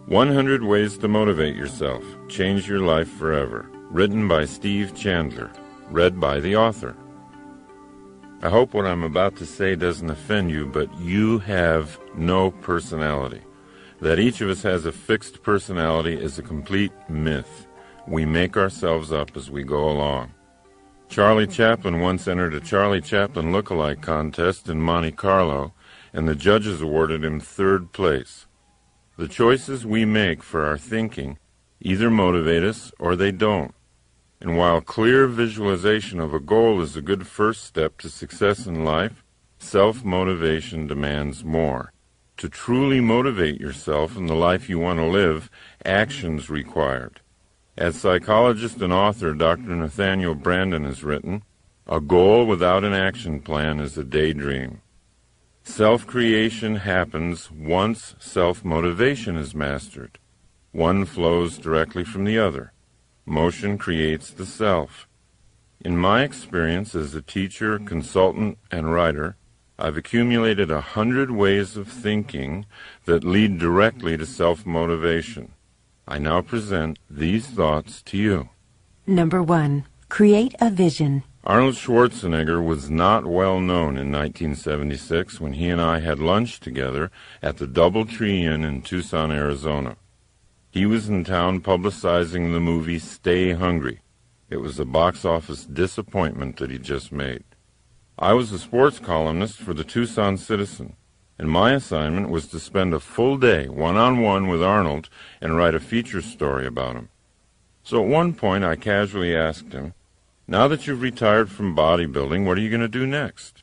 100 Ways to Motivate Yourself. Change Your Life Forever. Written by Steve Chandler. Read by the author. I hope what I'm about to say doesn't offend you, but you have no personality. That each of us has a fixed personality is a complete myth. We make ourselves up as we go along. Charlie Chaplin once entered a Charlie Chaplin look-alike contest in Monte Carlo, and the judges awarded him third place. The choices we make for our thinking either motivate us or they don't. And while clear visualization of a goal is a good first step to success in life, self-motivation demands more. To truly motivate yourself in the life you want to live, action's required. As psychologist and author Dr. Nathaniel Branden has written, a goal without an action plan is a daydream. Self-creation happens once self-motivation is mastered. One flows directly from the other. Motion creates the self. In my experience as a teacher, consultant, and writer, I've accumulated 100 ways of thinking that lead directly to self-motivation. I now present these thoughts to you. Number 1. Create a vision. Arnold Schwarzenegger was not well known in 1976 when he and I had lunch together at the DoubleTree Inn in Tucson, Arizona. He was in town publicizing the movie Stay Hungry. It was a box office disappointment that he just made. I was a sports columnist for the Tucson Citizen, and my assignment was to spend a full day one-on-one with Arnold and write a feature story about him. So at one point I casually asked him, "Now that you've retired from bodybuilding, what are you going to do next?"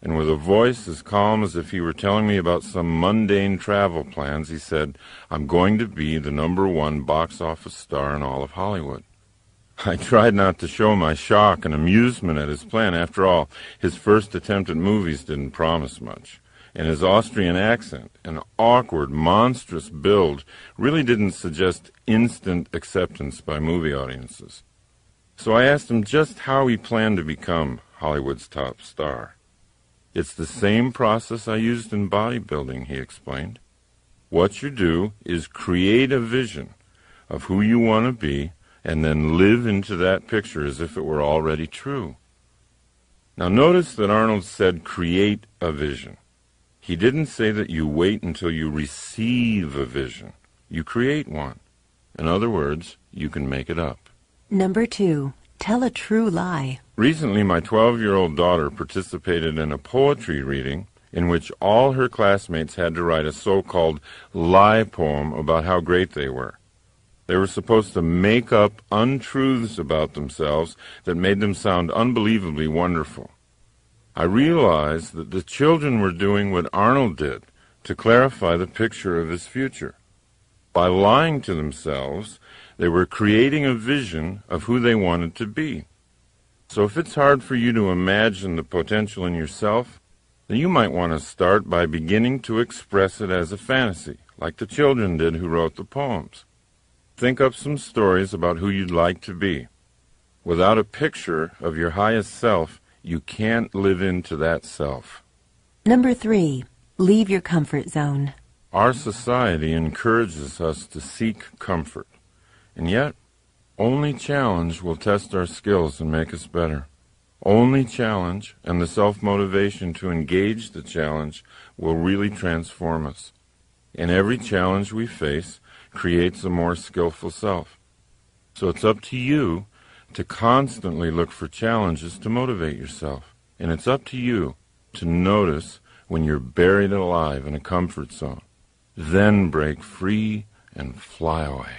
And with a voice as calm as if he were telling me about some mundane travel plans, he said, "I'm going to be the #1 box office star in all of Hollywood." I tried not to show my shock and amusement at his plan. After all, his first attempt at movies didn't promise much, and his Austrian accent, an awkward, monstrous build, really didn't suggest instant acceptance by movie audiences. So I asked him just how he planned to become Hollywood's top star. "It's the same process I used in bodybuilding," he explained. "What you do is create a vision of who you want to be and then live into that picture as if it were already true." Now notice that Arnold said create a vision. He didn't say that you wait until you receive a vision. You create one. In other words, you can make it up. Number 2. Tell a true lie. Recently, my 12-year-old daughter participated in a poetry reading in which all her classmates had to write a so-called lie poem about how great they were. They were supposed to make up untruths about themselves that made them sound unbelievably wonderful. I realized that the children were doing what Arnold did to clarify the picture of his future. By lying to themselves, they were creating a vision of who they wanted to be. So if it's hard for you to imagine the potential in yourself, then you might want to start by beginning to express it as a fantasy, like the children did who wrote the poems. Think up some stories about who you'd like to be. Without a picture of your highest self, you can't live into that self. Number 3. Leave your comfort zone. Our society encourages us to seek comfort. And yet, only challenge will test our skills and make us better. Only challenge and the self-motivation to engage the challenge will really transform us. And every challenge we face creates a more skillful self. So it's up to you to constantly look for challenges to motivate yourself. And it's up to you to notice when you're buried alive in a comfort zone. Then break free and fly away.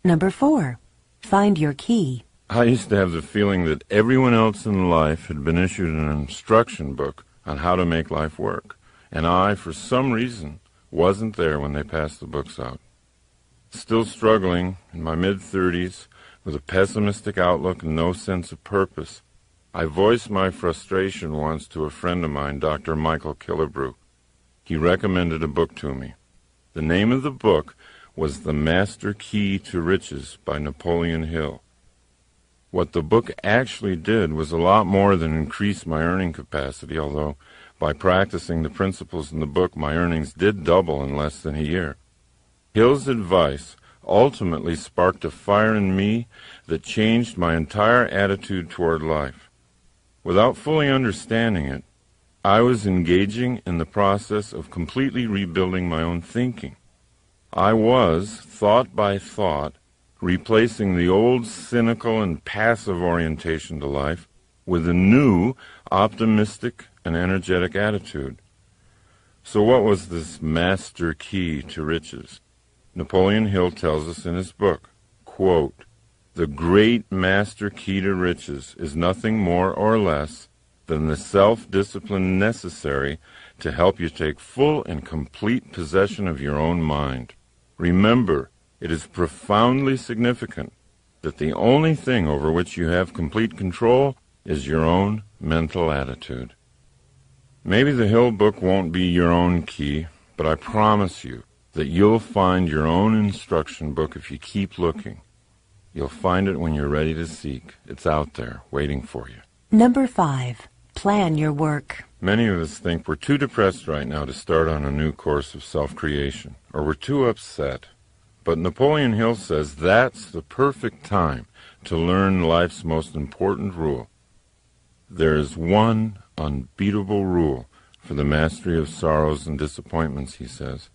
Number 4. Find your key. I used to have the feeling that everyone else in life had been issued an instruction book on how to make life work, and I, for some reason, wasn't there when they passed the books out. Still struggling, in my mid-30s, with a pessimistic outlook and no sense of purpose, I voiced my frustration once to a friend of mine, Dr. Michael Killebrew. He recommended a book to me. The name of the book was The Master Key to Riches by Napoleon Hill. What the book actually did was a lot more than increase my earning capacity, although by practicing the principles in the book, my earnings did double in less than a year. Hill's advice ultimately sparked a fire in me that changed my entire attitude toward life. Without fully understanding it, I was engaging in the process of completely rebuilding my own thinking. I was, thought by thought, replacing the old cynical and passive orientation to life with a new, optimistic and energetic attitude. So what was this master key to riches? Napoleon Hill tells us in his book, quote, "The great master key to riches is nothing more or less than the self-discipline necessary to help you take full and complete possession of your own mind. Remember, it is profoundly significant that the only thing over which you have complete control is your own mental attitude." Maybe the Hill book won't be your own key, but I promise you that you'll find your own instruction book if you keep looking. You'll find it when you're ready to seek. It's out there, waiting for you. Number 5. Plan your work. Many of us think we're too depressed right now to start on a new course of self-creation, or we're too upset. But Napoleon Hill says that's the perfect time to learn life's most important rule. There is one unbeatable rule for the mastery of sorrows and disappointments, he says,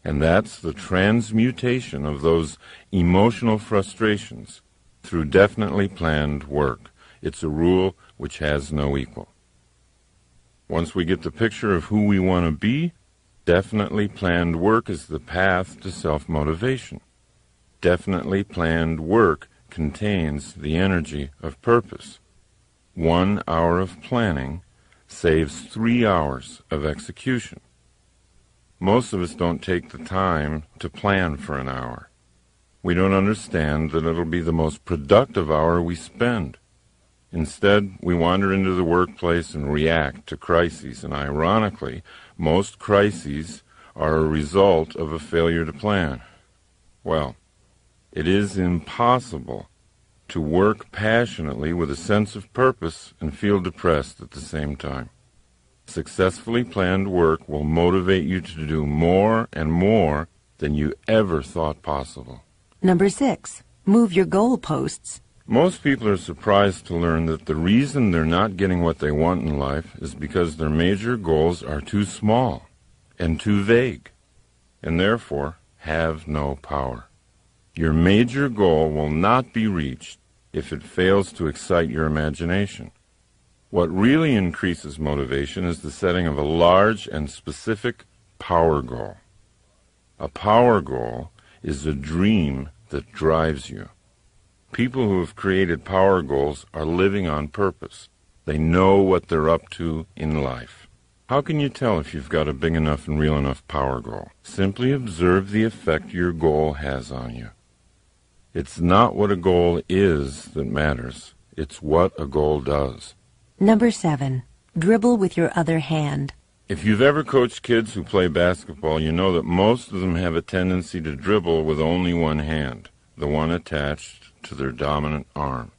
and that's the transmutation of those emotional frustrations through definitely planned work. It's a rule which has no equal. Once we get the picture of who we want to be, definitely planned work is the path to self-motivation. Definitely planned work contains the energy of purpose. 1 hour of planning saves 3 hours of execution. Most of us don't take the time to plan for an hour. We don't understand that it'll be the most productive hour we spend. Instead, we wander into the workplace and react to crises, and ironically, most crises are a result of a failure to plan. Well, it is impossible to work passionately with a sense of purpose and feel depressed at the same time. Successfully planned work will motivate you to do more and more than you ever thought possible. Number 6. Move your goalposts. Most people are surprised to learn that the reason they're not getting what they want in life is because their major goals are too small and too vague, and therefore have no power. Your major goal will not be reached if it fails to excite your imagination. What really increases motivation is the setting of a large and specific power goal. A power goal is a dream that drives you. People who have created power goals are living on purpose. They know what they're up to in life. How can you tell if you've got a big enough and real enough power goal? Simply observe the effect your goal has on you. It's not what a goal is that matters. It's what a goal does. Number 7. Dribble with your other hand. If you've ever coached kids who play basketball, you know that most of them have a tendency to dribble with only one hand, the one attached to their dominant arm.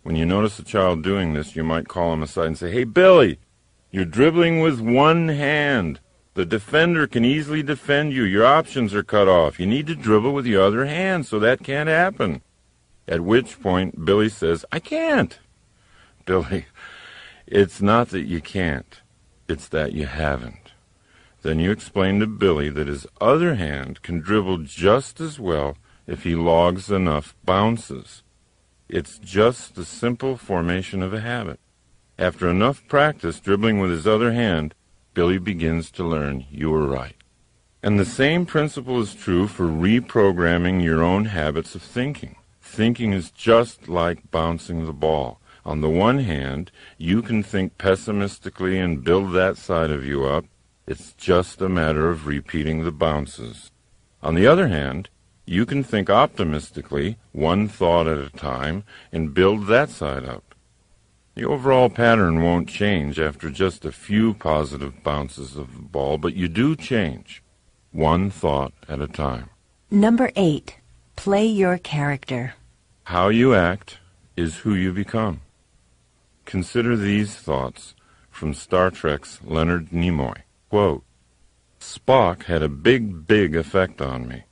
When you notice a child doing this, you might call him aside and say, "Hey, Billy, you're dribbling with one hand. The defender can easily defend you. Your options are cut off. You need to dribble with your other hand, so that can't happen." At which point, Billy says, "I can't." Billy, it's not that you can't. It's that you haven't. Then you explain to Billy that his other hand can dribble just as well if he logs enough bounces. It's just the simple formation of a habit. After enough practice dribbling with his other hand, Billy begins to learn you were right. And the same principle is true for reprogramming your own habits of thinking. Thinking is just like bouncing the ball. On the one hand, you can think pessimistically and build that side of you up. It's just a matter of repeating the bounces. On the other hand, you can think optimistically, one thought at a time, and build that side up. The overall pattern won't change after just a few positive bounces of the ball, but you do change, one thought at a time. Number 8. Play your character. How you act is who you become. Consider these thoughts from Star Trek's Leonard Nimoy. Quote, "Spock had a big effect on me.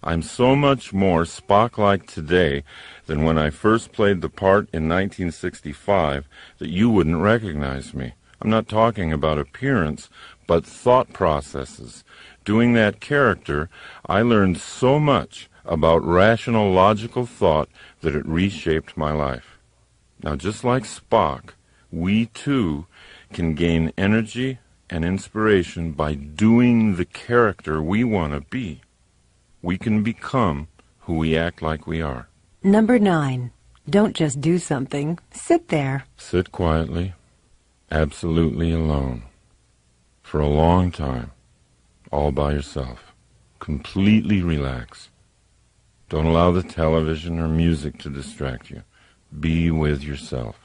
I'm so much more Spock-like today than when I first played the part in 1965 that you wouldn't recognize me. I'm not talking about appearance, but thought processes. Doing that character, I learned so much about rational, logical thought that it reshaped my life. Now, just like Spock, we too can gain energy and inspiration by doing the character we want to be. We can become who we act like we are. Number 9. Don't just do something. Sit there. Sit quietly, absolutely alone, for a long time, all by yourself. Completely relax. Don't allow the television or music to distract you. Be with yourself.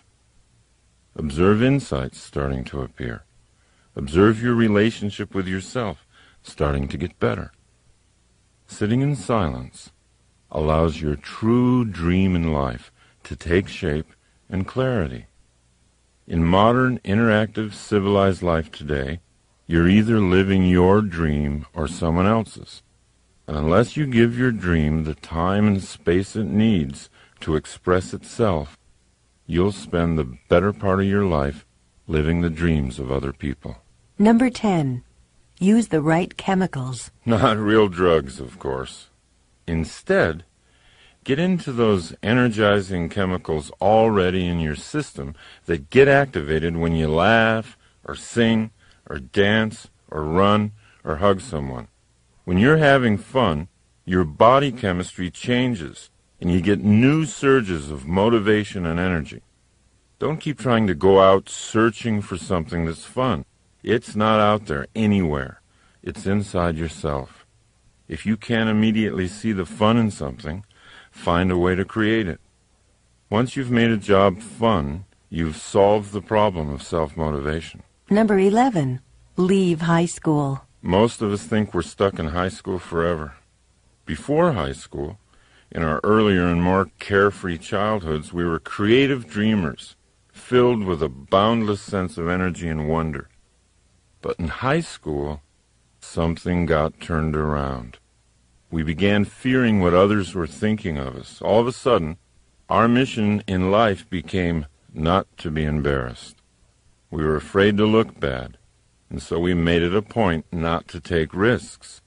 Observe insights starting to appear. Observe your relationship with yourself starting to get better. Sitting in silence allows your true dream in life to take shape and clarity. In modern, interactive, civilized life today, you're either living your dream or someone else's. And unless you give your dream the time and space it needs to express itself, you'll spend the better part of your life living the dreams of other people. Number 10. Use the right chemicals. Not real drugs, of course. Instead, get into those energizing chemicals already in your system that get activated when you laugh, or sing, or dance, or run, or hug someone. When you're having fun, your body chemistry changes, and you get new surges of motivation and energy. Don't keep trying to go out searching for something that's fun. It's not out there anywhere. It's inside yourself. If you can't immediately see the fun in something, find a way to create it. Once you've made a job fun, you've solved the problem of self-motivation. Number 11. Leave high school. Most of us think we're stuck in high school forever. Before high school, in our earlier and more carefree childhoods, we were creative dreamers, filled with a boundless sense of energy and wonder. But in high school, something got turned around. We began fearing what others were thinking of us. All of a sudden, our mission in life became not to be embarrassed. We were afraid to look bad, and so we made it a point not to take risks.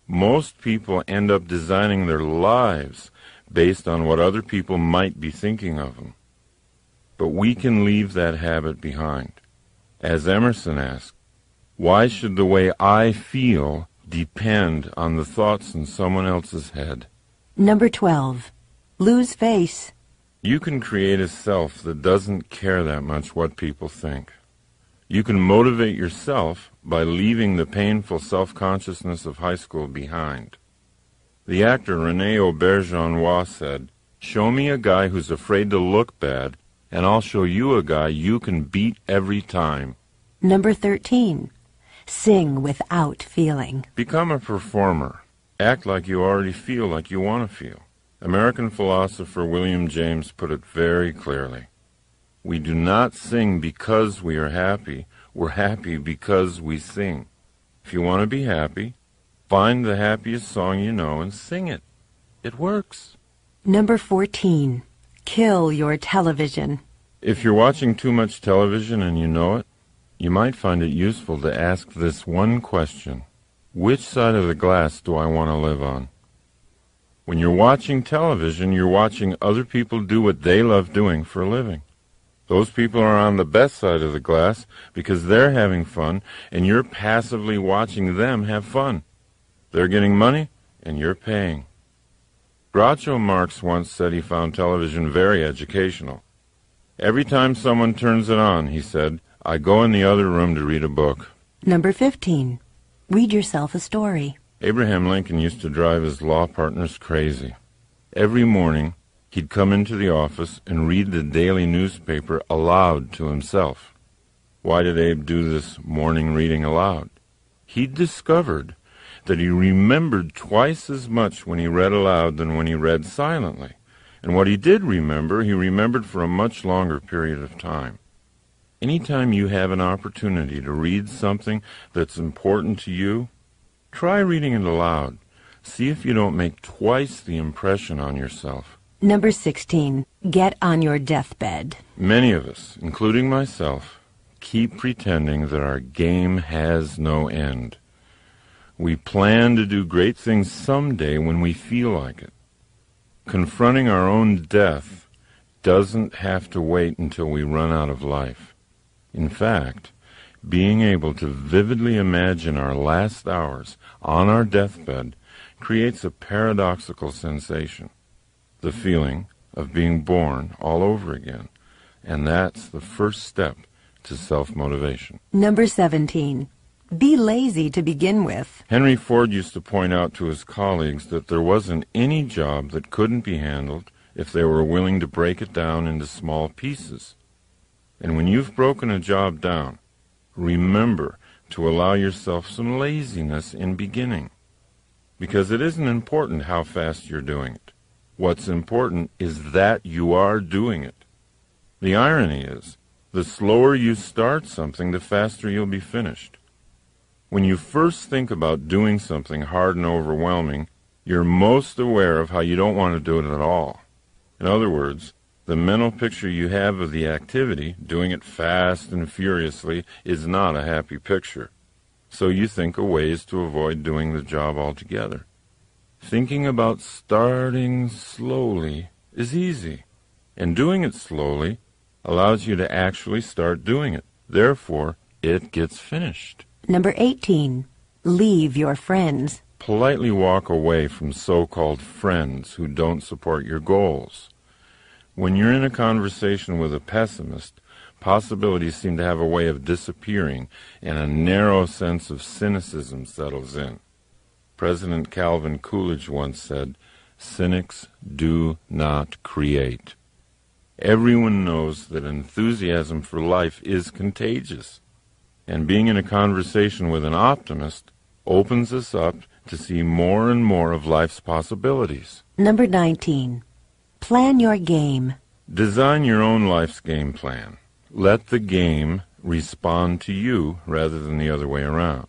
Most people end up designing their lives based on what other people might be thinking of them. But we can leave that habit behind. As Emerson asked, why should the way I feel depend on the thoughts in someone else's head? Number 12. Lose face. You can create a self that doesn't care that much what people think. You can motivate yourself by leaving the painful self-consciousness of high school behind. The actor René Auberjonois said, "Show me a guy who's afraid to look bad, and I'll show you a guy you can beat every time." Number 13. Sing without feeling. Become a performer. Act like you already feel like you want to feel. American philosopher William James put it very clearly. We do not sing because we are happy. We're happy because we sing. If you want to be happy, find the happiest song you know and sing it. It works. Number 14. Kill your television. If you're watching too much television and you know it, you might find it useful to ask this one question. Which side of the glass do I want to live on? When you're watching television, you're watching other people do what they love doing for a living. Those people are on the best side of the glass because they're having fun, and you're passively watching them have fun. They're getting money, and you're paying. Groucho Marx once said he found television very educational. Every time someone turns it on, he said, I go in the other room to read a book. Number 15. Read yourself a story. Abraham Lincoln used to drive his law partners crazy. Every morning, he'd come into the office and read the daily newspaper aloud to himself. Why did Abe do this morning reading aloud? He'd discovered that he remembered twice as much when he read aloud than when he read silently. And what he did remember, he remembered for a much longer period of time. Anytime you have an opportunity to read something that's important to you, try reading it aloud. See if you don't make twice the impression on yourself. Number 16. Get on your deathbed. Many of us, including myself, keep pretending that our game has no end. We plan to do great things someday when we feel like it. Confronting our own death doesn't have to wait until we run out of life. In fact, being able to vividly imagine our last hours on our deathbed creates a paradoxical sensation, the feeling of being born all over again. And that's the first step to self-motivation. Number 17. Be lazy to begin with. Henry Ford used to point out to his colleagues that there wasn't any job that couldn't be handled if they were willing to break it down into small pieces. And when you've broken a job down, remember to allow yourself some laziness in beginning. Because it isn't important how fast you're doing it. What's important is that you are doing it. The irony is, the slower you start something, the faster you'll be finished. When you first think about doing something hard and overwhelming, you're most aware of how you don't want to do it at all. In other words, the mental picture you have of the activity, doing it fast and furiously, is not a happy picture. So you think of ways to avoid doing the job altogether. Thinking about starting slowly is easy, and doing it slowly allows you to actually start doing it. Therefore, it gets finished. Number 18. Leave your friends. Politely walk away from so-called friends who don't support your goals. When you're in a conversation with a pessimist, possibilities seem to have a way of disappearing, and a narrow sense of cynicism settles in. President Calvin Coolidge once said, "Cynics do not create." Everyone knows that enthusiasm for life is contagious, and being in a conversation with an optimist opens us up to see more and more of life's possibilities. Number 19. Plan your game. Design your own life's game plan. Let the game respond to you rather than the other way around.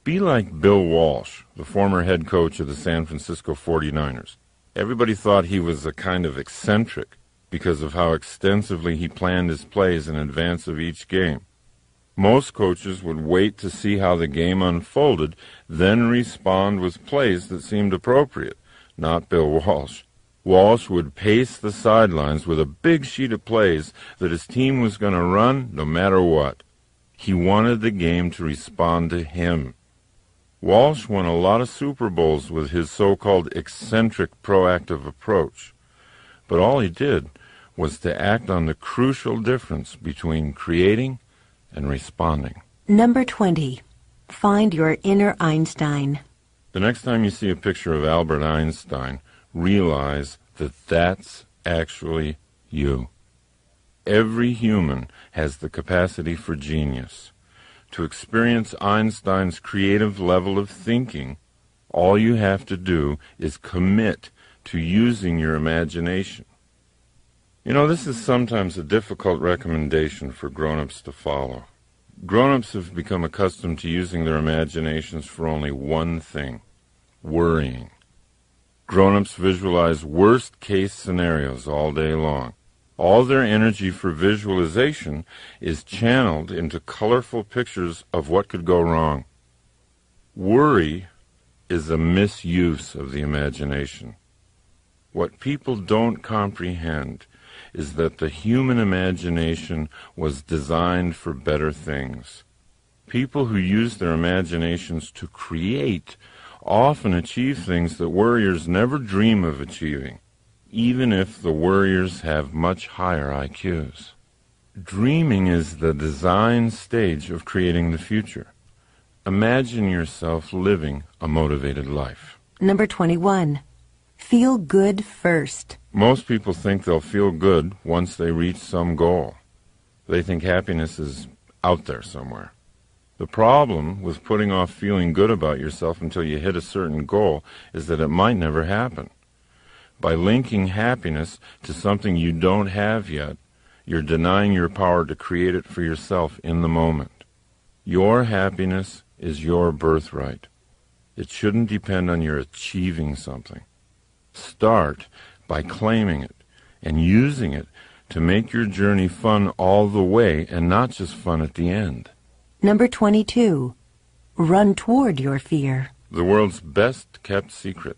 Be like Bill Walsh, the former head coach of the San Francisco 49ers. Everybody thought he was a kind of eccentric because of how extensively he planned his plays in advance of each game. Most coaches would wait to see how the game unfolded, then respond with plays that seemed appropriate. Not Bill Walsh. Walsh would pace the sidelines with a big sheet of plays that his team was going to run no matter what. He wanted the game to respond to him. Walsh won a lot of Super Bowls with his so-called eccentric proactive approach. But all he did was to act on the crucial difference between creating and responding. Number 20. Find your inner Einstein. The next time you see a picture of Albert Einstein, realize that that's actually you. Every human has the capacity for genius. To experience Einstein's creative level of thinking, all you have to do is commit to using your imagination. You know, this is sometimes a difficult recommendation for grown-ups to follow. Grown-ups have become accustomed to using their imaginations for only one thing: worrying. Grown-ups visualize worst-case scenarios all day long. All their energy for visualization is channeled into colorful pictures of what could go wrong. Worry is a misuse of the imagination. What people don't comprehend is that the human imagination was designed for better things. People who use their imaginations to create often achieve things that worriers never dream of achieving, even if the worriers have much higher IQs. Dreaming is the design stage of creating the future. Imagine yourself living a motivated life. Number 21. Feel good first. Most people think they'll feel good once they reach some goal. They think happiness is out there somewhere. The problem with putting off feeling good about yourself until you hit a certain goal is that it might never happen. By linking happiness to something you don't have yet, you're denying your power to create it for yourself in the moment. Your happiness is your birthright. It shouldn't depend on your achieving something. Start by claiming it and using it to make your journey fun all the way and not just fun at the end. Number 22. Run toward your fear. The world's best kept secret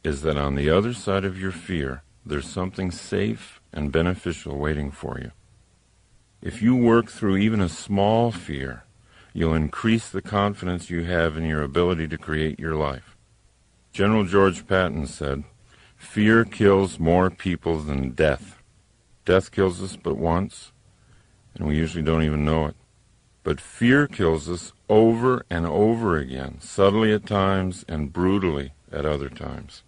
is that on the other side of your fear, there's something safe and beneficial waiting for you. If you work through even a small fear, you'll increase the confidence you have in your ability to create your life. General George Patton said, "Fear kills more people than death. Death kills us but once, and we usually don't even know it. But fear kills us over and over again, subtly at times and brutally at other times.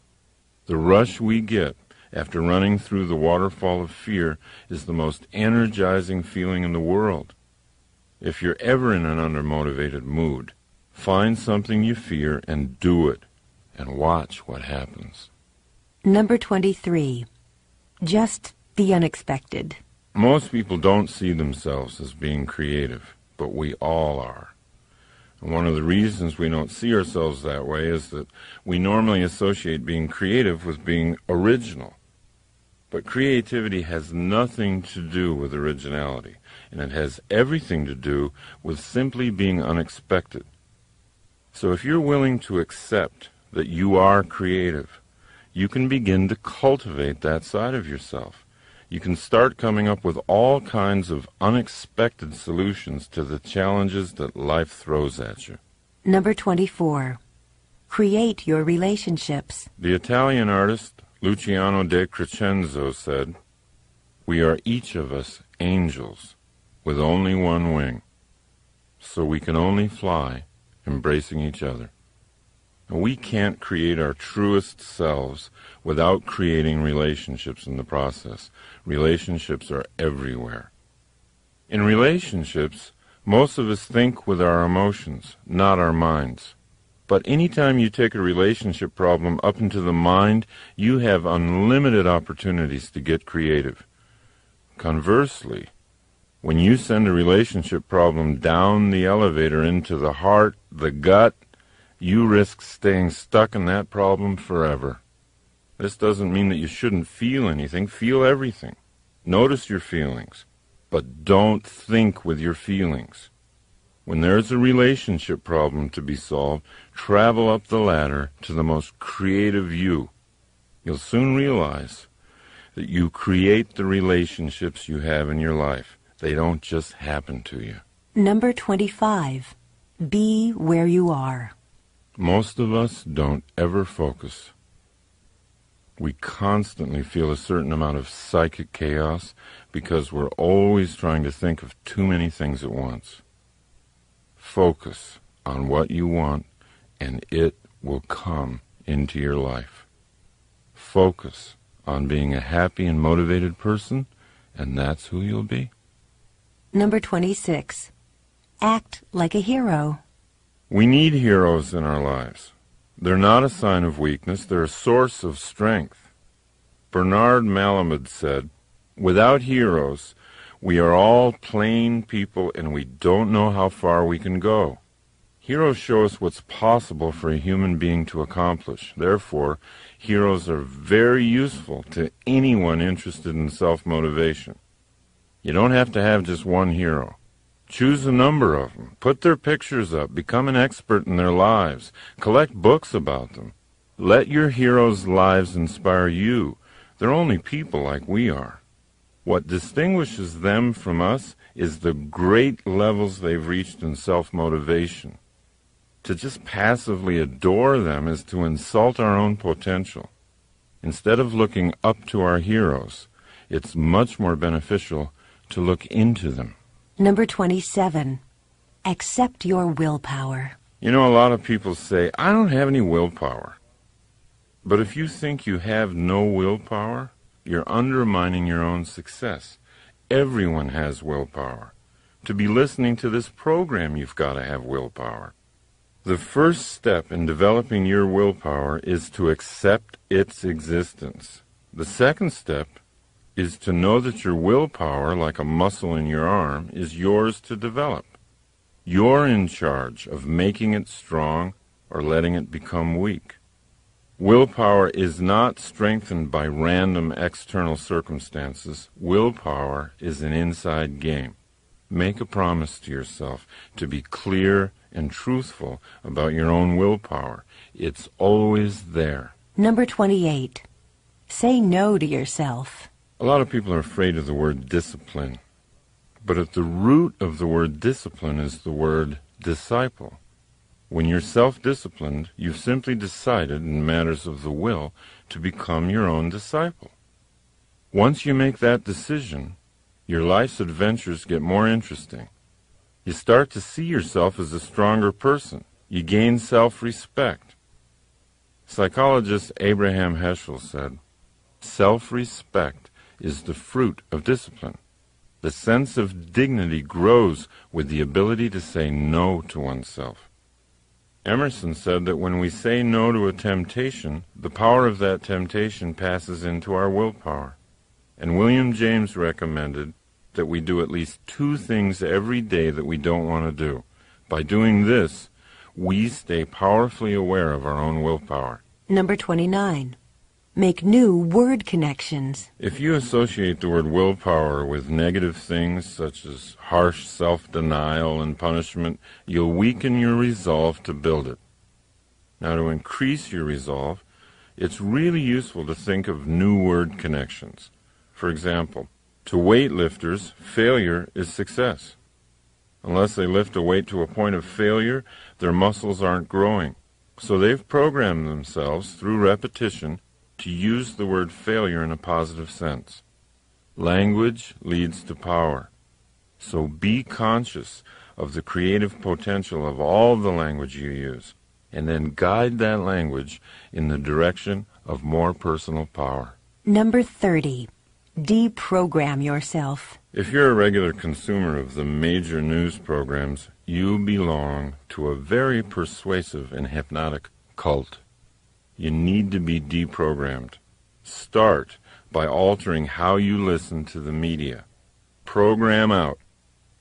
The rush we get after running through the waterfall of fear is the most energizing feeling in the world. If you're ever in an undermotivated mood, find something you fear and do it, and watch what happens." Number 23. Just the unexpected. Most people don't see themselves as being creative, but we all are. And one of the reasons we don't see ourselves that way is that we normally associate being creative with being original. But creativity has nothing to do with originality, and it has everything to do with simply being unexpected. So if you're willing to accept that you are creative, you can begin to cultivate that side of yourself. You can start coming up with all kinds of unexpected solutions to the challenges that life throws at you. Number 24. Create your relationships. The Italian artist Luciano de Crescenzo said, "We are each of us angels with only one wing, so we can only fly embracing each other." And we can't create our truest selves without creating relationships in the process. Relationships are everywhere. In relationships, most of us think with our emotions, not our minds. But anytime you take a relationship problem up into the mind, you have unlimited opportunities to get creative. Conversely, when you send a relationship problem down the elevator into the heart, the gut, you risk staying stuck in that problem forever. This doesn't mean that you shouldn't feel anything. Feel everything. Notice your feelings, but don't think with your feelings. When there's a relationship problem to be solved, travel up the ladder to the most creative you. You'll soon realize that you create the relationships you have in your life. They don't just happen to you. Number 25. Be where you are. Most of us don't ever focus. We constantly feel a certain amount of psychic chaos because we're always trying to think of too many things at once. Focus on what you want, and it will come into your life. Focus on being a happy and motivated person, and that's who you'll be. Number 26. Act like a hero. We need heroes in our lives. They're not a sign of weakness, they're a source of strength. Bernard Malamud said, "Without heroes, we are all plain people and we don't know how far we can go." Heroes show us what's possible for a human being to accomplish. Therefore, heroes are very useful to anyone interested in self-motivation. You don't have to have just one hero. Choose a number of them. Put their pictures up. Become an expert in their lives. Collect books about them. Let your heroes' lives inspire you. They're only people like we are. What distinguishes them from us is the great levels they've reached in self-motivation. To just passively adore them is to insult our own potential. Instead of looking up to our heroes, it's much more beneficial to look into them. Number 27. Accept your willpower. You know, a lot of people say, "I don't have any willpower." But if you think you have no willpower, you're undermining your own success. Everyone has willpower. To be listening to this program, you've got to have willpower. The first step in developing your willpower is to accept its existence. The second step is to know that your willpower, like a muscle in your arm, is yours to develop. You're in charge of making it strong or letting it become weak. Willpower is not strengthened by random external circumstances. Willpower is an inside game. Make a promise to yourself to be clear and truthful about your own willpower. It's always there. Number 28. Say no to yourself. A lot of people are afraid of the word discipline. But at the root of the word discipline is the word disciple. When you're self-disciplined, you've simply decided in matters of the will to become your own disciple. Once you make that decision, your life's adventures get more interesting. You start to see yourself as a stronger person. You gain self-respect. Psychologist Abraham Heschel said, "Self-respect is the fruit of discipline. The sense of dignity grows with the ability to say no to oneself." Emerson said that when we say no to a temptation, the power of that temptation passes into our willpower. And William James recommended that we do at least 2 things every day that we don't want to do. By doing this, we stay powerfully aware of our own willpower. Number 29. Make new word connections. If you associate the word willpower with negative things such as harsh self-denial and punishment, you'll weaken your resolve to build it. Now, to increase your resolve, it's really useful to think of new word connections. For example, to weightlifters, failure is success. Unless they lift a weight to a point of failure, their muscles aren't growing. So they've programmed themselves through repetition to use the word failure in a positive sense. Language leads to power. So be conscious of the creative potential of all the language you use, and then guide that language in the direction of more personal power. Number 30. Deprogram yourself. If you're a regular consumer of the major news programs, you belong to a very persuasive and hypnotic cult. You need to be deprogrammed. Start by altering how you listen to the media. Program out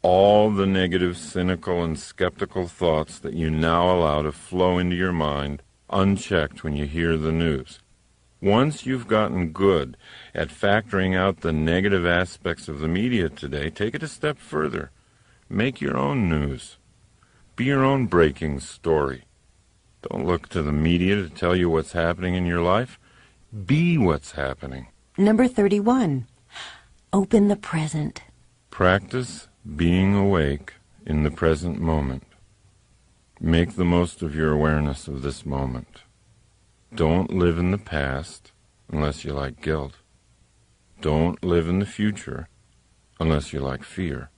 all the negative, cynical, and skeptical thoughts that you now allow to flow into your mind unchecked when you hear the news. Once you've gotten good at factoring out the negative aspects of the media today, take it a step further. Make your own news. Be your own breaking story. Don't look to the media to tell you what's happening in your life. Be what's happening. Number 31. Open the present. Practice being awake in the present moment. Make the most of your awareness of this moment. Don't live in the past unless you like guilt. Don't live in the future unless you like fear.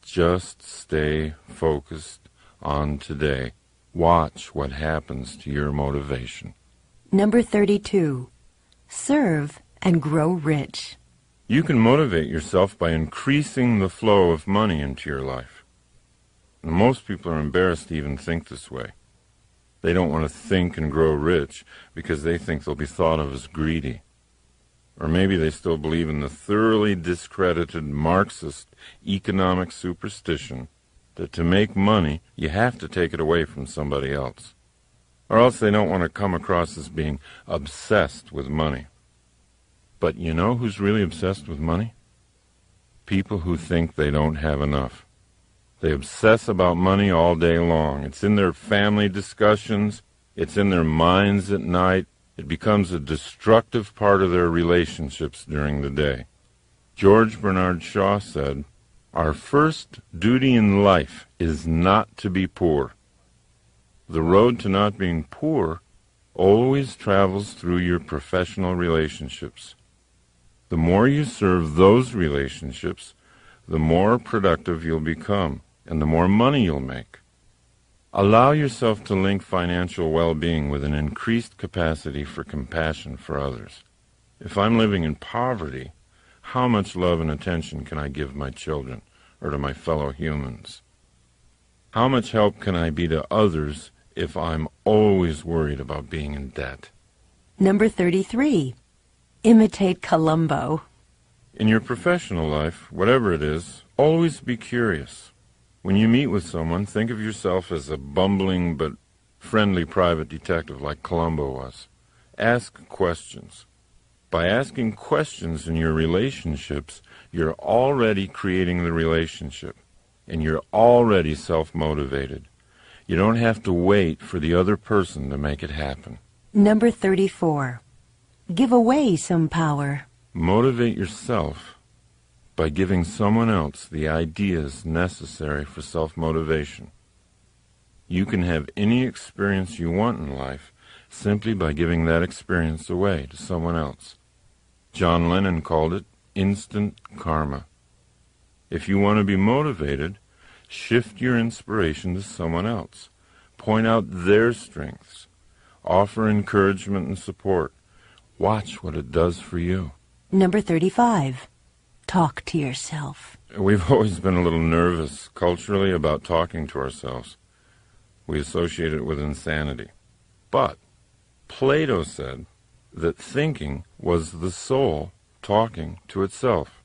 Just stay focused on today. Watch what happens to your motivation. Number 32. Serve and grow rich. You can motivate yourself by increasing the flow of money into your life. And most people are embarrassed to even think this way. They don't want to think and grow rich because they think they'll be thought of as greedy. Or maybe they still believe in the thoroughly discredited Marxist economic superstition that to make money, you have to take it away from somebody else. Or else they don't want to come across as being obsessed with money. But you know who's really obsessed with money? People who think they don't have enough. They obsess about money all day long. It's in their family discussions. It's in their minds at night. It becomes a destructive part of their relationships during the day. George Bernard Shaw said, "Our first duty in life is not to be poor. The road to not being poor always travels through your professional relationships. The more you serve those relationships, the more productive you'll become, and the more money you'll make. Allow yourself to link financial well-being with an increased capacity for compassion for others. If I'm living in poverty, how much love and attention can I give my children or to my fellow humans? How much help can I be to others if I'm always worried about being in debt?" Number 33. Imitate Columbo. In your professional life, whatever it is, always be curious. When you meet with someone, think of yourself as a bumbling but friendly private detective like Columbo was. Ask questions. By asking questions in your relationships, you're already creating the relationship, and you're already self-motivated. You don't have to wait for the other person to make it happen. Number 34. Give away some power. Motivate yourself by giving someone else the ideas necessary for self-motivation. You can have any experience you want in life simply by giving that experience away to someone else. John Lennon called it instant karma. If you want to be motivated, shift your inspiration to someone else. Point out their strengths. Offer encouragement and support. Watch what it does for you. Number 35. Talk to yourself. We've always been a little nervous culturally about talking to ourselves. We associate it with insanity. But Plato said that thinking was the soul talking to itself.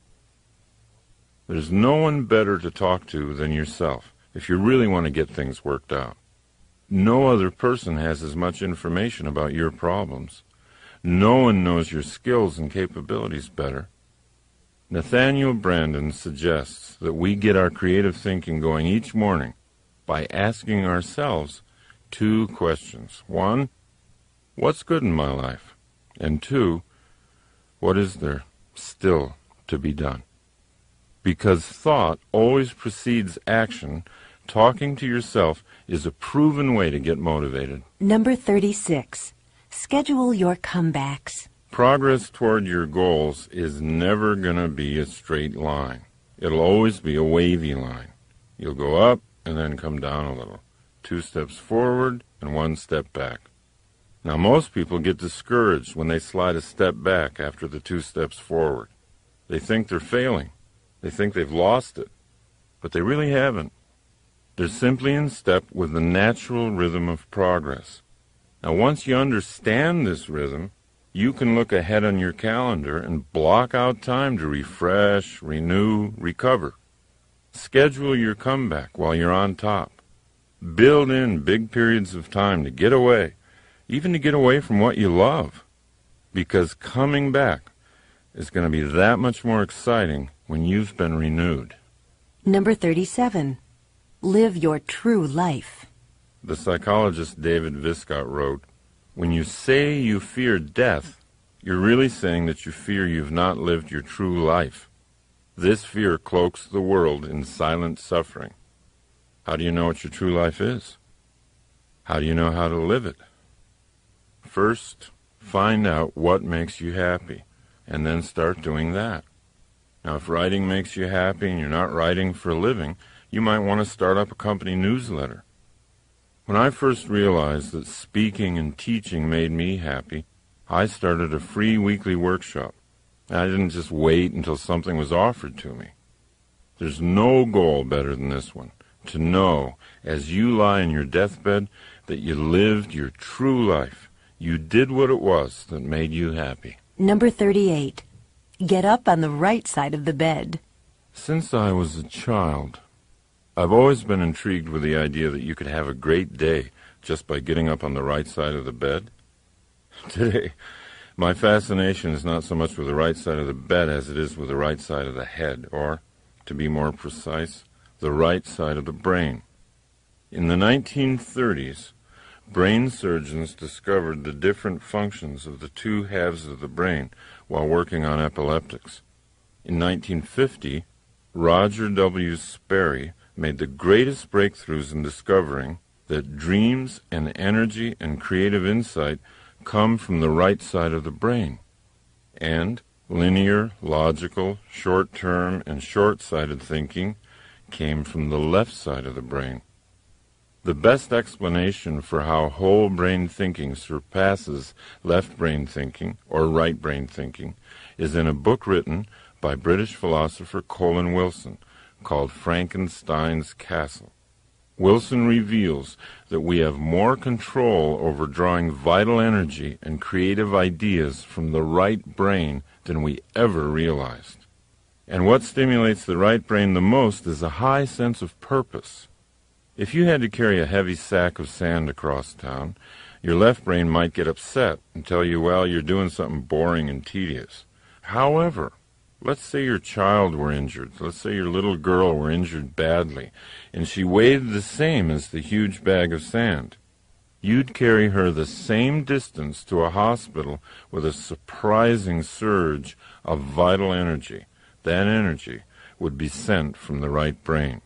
There's no one better to talk to than yourself if you really want to get things worked out. No other person has as much information about your problems. No one knows your skills and capabilities better. Nathaniel Brandon suggests that we get our creative thinking going each morning by asking ourselves 2 questions. 1, what's good in my life? And 2, what is there still to be done? Because thought always precedes action, talking to yourself is a proven way to get motivated. Number 36. Schedule your comebacks. Progress toward your goals is never going to be a straight line. It'll always be a wavy line. You'll go up and then come down a little. 2 steps forward and 1 step back. Now, most people get discouraged when they slide a step back after the 2 steps forward. They think they're failing. They think they've lost it. But they really haven't. They're simply in step with the natural rhythm of progress. Now, once you understand this rhythm, you can look ahead on your calendar and block out time to refresh, renew, recover. Schedule your comeback while you're on top. Build in big periods of time to get away, even to get away from what you love, because coming back is going to be that much more exciting when you've been renewed. Number 37. Live your true life. The psychologist David Viscott wrote, when you say you fear death, you're really saying that you fear you've not lived your true life. This fear cloaks the world in silent suffering. How do you know what your true life is? How do you know how to live it? First, find out what makes you happy, and then start doing that. Now, if writing makes you happy and you're not writing for a living, you might want to start up a company newsletter. When I first realized that speaking and teaching made me happy, I started a free weekly workshop. I didn't just wait until something was offered to me. There's no goal better than this one, to know, as you lie in your deathbed, that you lived your true life. You did what it was that made you happy. Number 38. Get up on the right side of the bed. Since I was a child, I've always been intrigued with the idea that you could have a great day just by getting up on the right side of the bed. Today, my fascination is not so much with the right side of the bed as it is with the right side of the head, or, to be more precise, the right side of the brain. In the 1930s, brain surgeons discovered the different functions of the 2 halves of the brain while working on epileptics. In 1950, Roger W. Sperry made the greatest breakthroughs in discovering that dreams and energy and creative insight come from the right side of the brain, and linear, logical, short-term, and short-sighted thinking came from the left side of the brain. The best explanation for how whole brain thinking surpasses left brain thinking or right brain thinking is in a book written by British philosopher Colin Wilson called Frankenstein's Castle. Wilson reveals that we have more control over drawing vital energy and creative ideas from the right brain than we ever realized. And what stimulates the right brain the most is a high sense of purpose. If you had to carry a heavy sack of sand across town, your left brain might get upset and tell you, well, you're doing something boring and tedious. However, let's say your child were injured. Let's say your little girl were injured badly, and she weighed the same as the huge bag of sand. You'd carry her the same distance to a hospital with a surprising surge of vital energy. That energy would be sent from the right brain.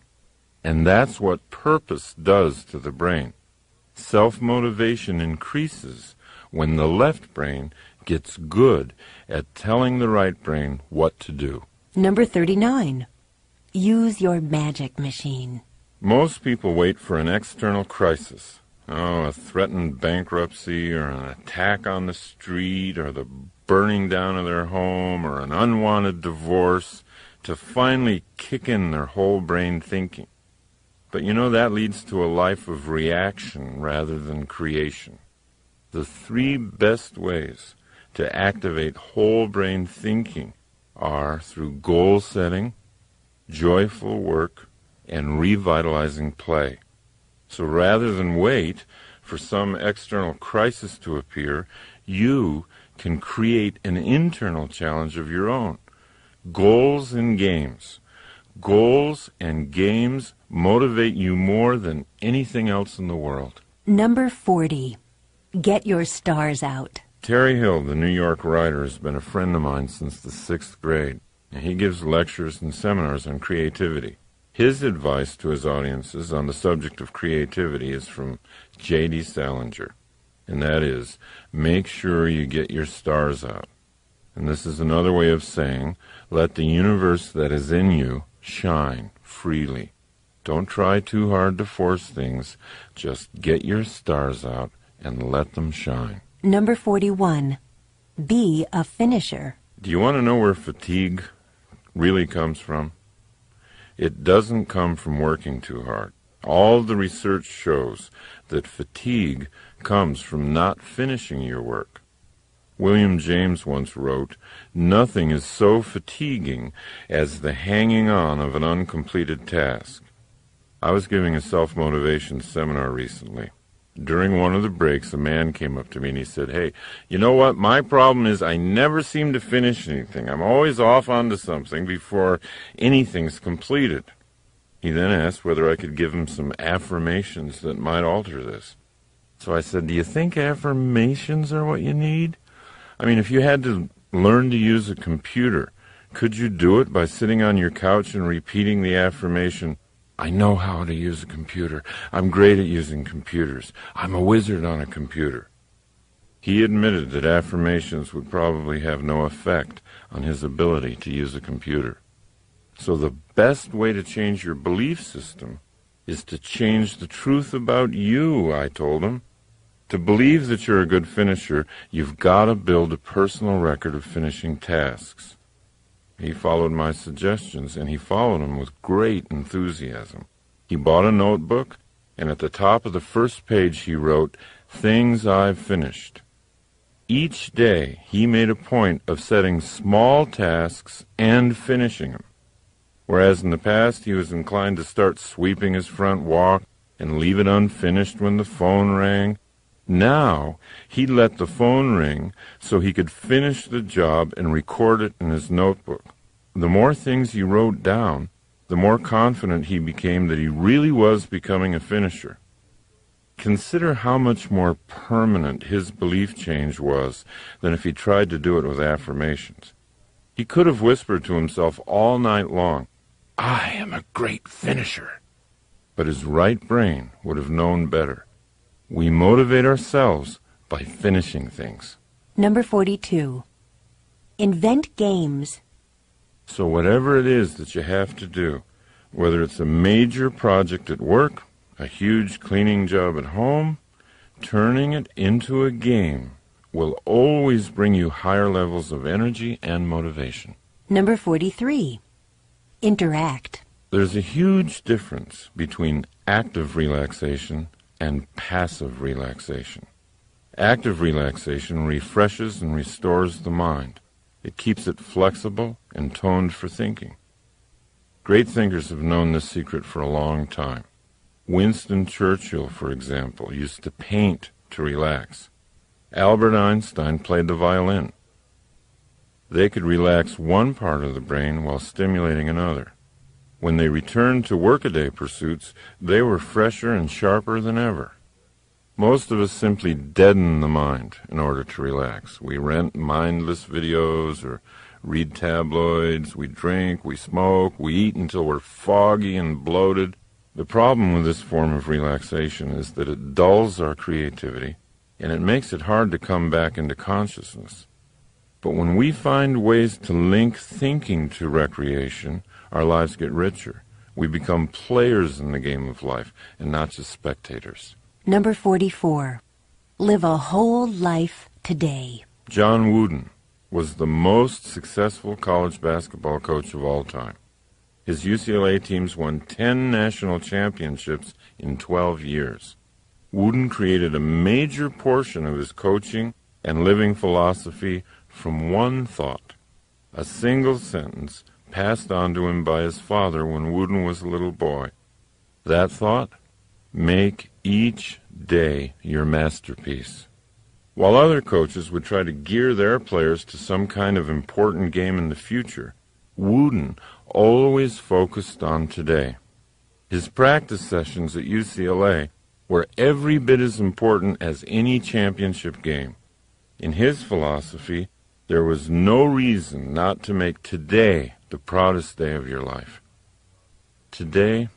And that's what purpose does to the brain. Self-motivation increases when the left brain gets good at telling the right brain what to do. Number 39. Use your magic machine. Most people wait for an external crisis. A threatened bankruptcy or an attack on the street or the burning down of their home or an unwanted divorce to finally kick in their whole brain thinking. But that leads to a life of reaction rather than creation. The 3 best ways to activate whole brain thinking are through goal setting, joyful work, and revitalizing play. So rather than wait for some external crisis to appear, you can create an internal challenge of your own. Goals and games. Goals and games motivate you more than anything else in the world. Number 40. Get your stars out. Terry Hill, the New York writer, has been a friend of mine since the 6th grade. He gives lectures and seminars on creativity. His advice to his audiences on the subject of creativity is from J.D. Salinger, and that is, make sure you get your stars out. And this is another way of saying, let the universe that is in you shine freely. Don't try too hard to force things. Just get your stars out and let them shine. Number 41. Be a finisher. Do you want to know where fatigue really comes from? It doesn't come from working too hard. All the research shows that fatigue comes from not finishing your work. William James once wrote, "Nothing is so fatiguing as the hanging on of an uncompleted task." I was giving a self-motivation seminar recently. During one of the breaks, a man came up to me and he said, "Hey, you know what? My problem is I never seem to finish anything. I'm always off onto something before anything's completed." He then asked whether I could give him some affirmations that might alter this. So I said, "Do you think affirmations are what you need? I mean, if you had to learn to use a computer, could you do it by sitting on your couch and repeating the affirmation, 'I know how to use a computer. I'm great at using computers. I'm a wizard on a computer'?" He admitted that affirmations would probably have no effect on his ability to use a computer. So the best way to change your belief system is to change the truth about you, I told him. To believe that you're a good finisher, you've got to build a personal record of finishing tasks. He followed my suggestions, and he followed them with great enthusiasm. He bought a notebook, and at the top of the first page he wrote, "Things I've finished." Each day he made a point of setting small tasks and finishing them. Whereas in the past he was inclined to start sweeping his front walk and leave it unfinished when the phone rang, now he'd let the phone ring so he could finish the job and record it in his notebook. The more things he wrote down, the more confident he became that he really was becoming a finisher. Consider how much more permanent his belief change was than if he tried to do it with affirmations. He could have whispered to himself all night long, "I am a great finisher." But his right brain would have known better. We motivate ourselves by finishing things. Number 42. Invent games. So whatever it is that you have to do, whether it's a major project at work, a huge cleaning job at home, turning it into a game will always bring you higher levels of energy and motivation. Number 43. Interact. There's a huge difference between active relaxation and passive relaxation. Active relaxation refreshes and restores the mind. It keeps it flexible and toned for thinking. Great thinkers have known this secret for a long time. Winston Churchill, for example, used to paint to relax. Albert Einstein played the violin. They could relax one part of the brain while stimulating another. When they returned to workaday pursuits, they were fresher and sharper than ever. Most of us simply deaden the mind in order to relax. We rent mindless videos or read tabloids, we drink, we smoke, we eat until we're foggy and bloated. The problem with this form of relaxation is that it dulls our creativity and it makes it hard to come back into consciousness. But when we find ways to link thinking to recreation, our lives get richer. We become players in the game of life and not just spectators. Number 44. Live a whole life today. John Wooden was the most successful college basketball coach of all time. His UCLA teams won 10 national championships in 12 years. Wooden created a major portion of his coaching and living philosophy from one thought, a single sentence passed on to him by his father when Wooden was a little boy. That thought? Make each day your masterpiece. While other coaches would try to gear their players to some kind of important game in the future, Wooden always focused on today. His practice sessions at UCLA were every bit as important as any championship game. In his philosophy, there was no reason not to make today the proudest day of your life. Today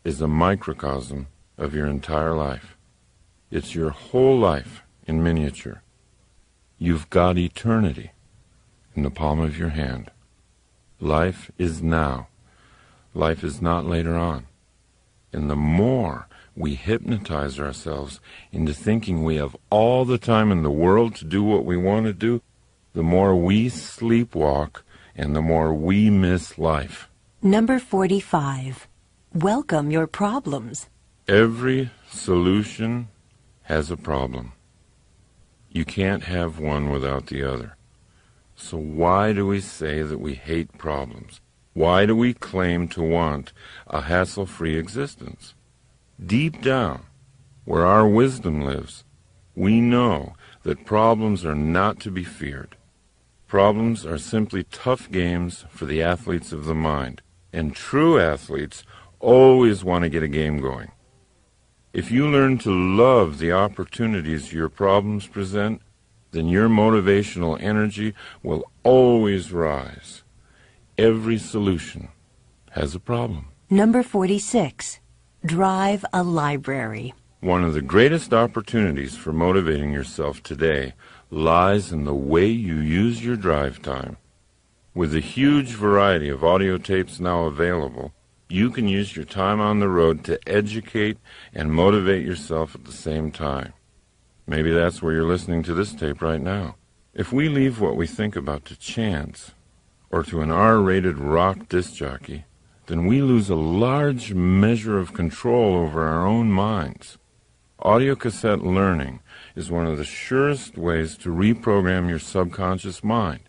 is a microcosm of your entire life. It's your whole life in miniature. You've got eternity in the palm of your hand. Life is now. Life is not later on. And the more we hypnotize ourselves into thinking we have all the time in the world to do what we want to do, the more we sleepwalk and the more we miss life. Number 45. Welcome your problems. Every solution has a problem. You can't have one without the other. So why do we say that we hate problems? Why do we claim to want a hassle-free existence? Deep down, where our wisdom lives, we know that problems are not to be feared. Problems are simply tough games for the athletes of the mind, and true athletes always want to get a game going. If you learn to love the opportunities your problems present, then your motivational energy will always rise. Every solution has a problem. Number 46. Drive a library. One of the greatest opportunities for motivating yourself today lies in the way you use your drive time. With the huge variety of audio tapes now available, you can use your time on the road to educate and motivate yourself at the same time. Maybe that's where you're listening to this tape right now. If we leave what we think about to chance, or to an R-rated rock disc jockey, then we lose a large measure of control over our own minds. Audiocassette learning is one of the surest ways to reprogram your subconscious mind.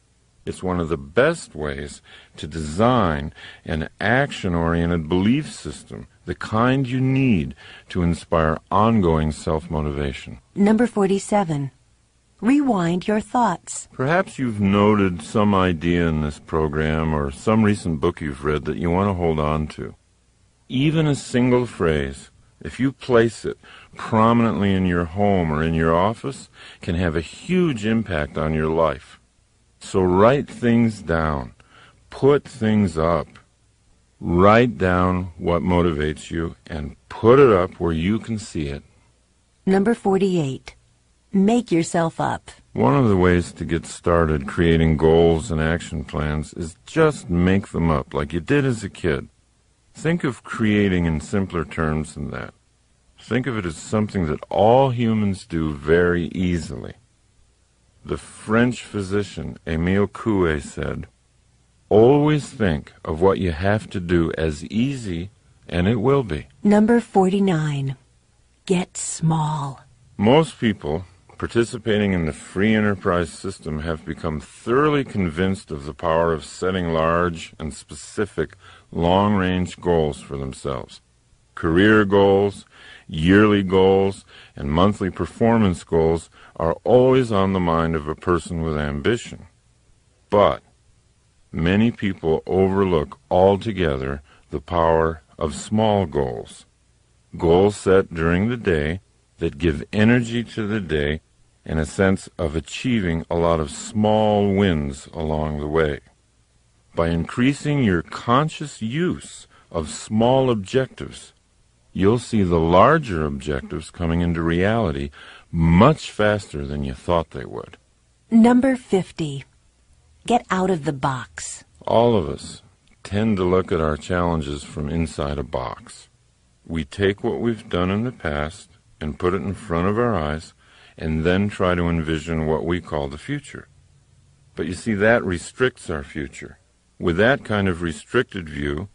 It's one of the best ways to design an action-oriented belief system, the kind you need to inspire ongoing self-motivation. Number 47. Rewind your thoughts. Perhaps you've noted some idea in this program or some recent book you've read that you want to hold on to. Even a single phrase, if you place it prominently in your home or in your office, can have a huge impact on your life. So write things down. Put things up. Write down what motivates you and put it up where you can see it. Number 48. Make yourself up. One of the ways to get started creating goals and action plans is just make them up like you did as a kid. Think of creating in simpler terms than that. Think of it as something that all humans do very easily. The French physician Émile Coué said, "Always think of what you have to do as easy, and it will be." Number 49. Get small. Most people participating in the free enterprise system have become thoroughly convinced of the power of setting large and specific long-range goals for themselves. Career goals, yearly goals, and monthly performance goals are always on the mind of a person with ambition. But many people overlook altogether the power of small goals. Goals set during the day that give energy to the day and a sense of achieving a lot of small wins along the way. By increasing your conscious use of small objectives, you'll see the larger objectives coming into reality much faster than you thought they would. Number 50. Get out of the box. All of us tend to look at our challenges from inside a box. We take what we've done in the past and put it in front of our eyes and then try to envision what we call the future. But you see, that restricts our future. With that kind of restricted view,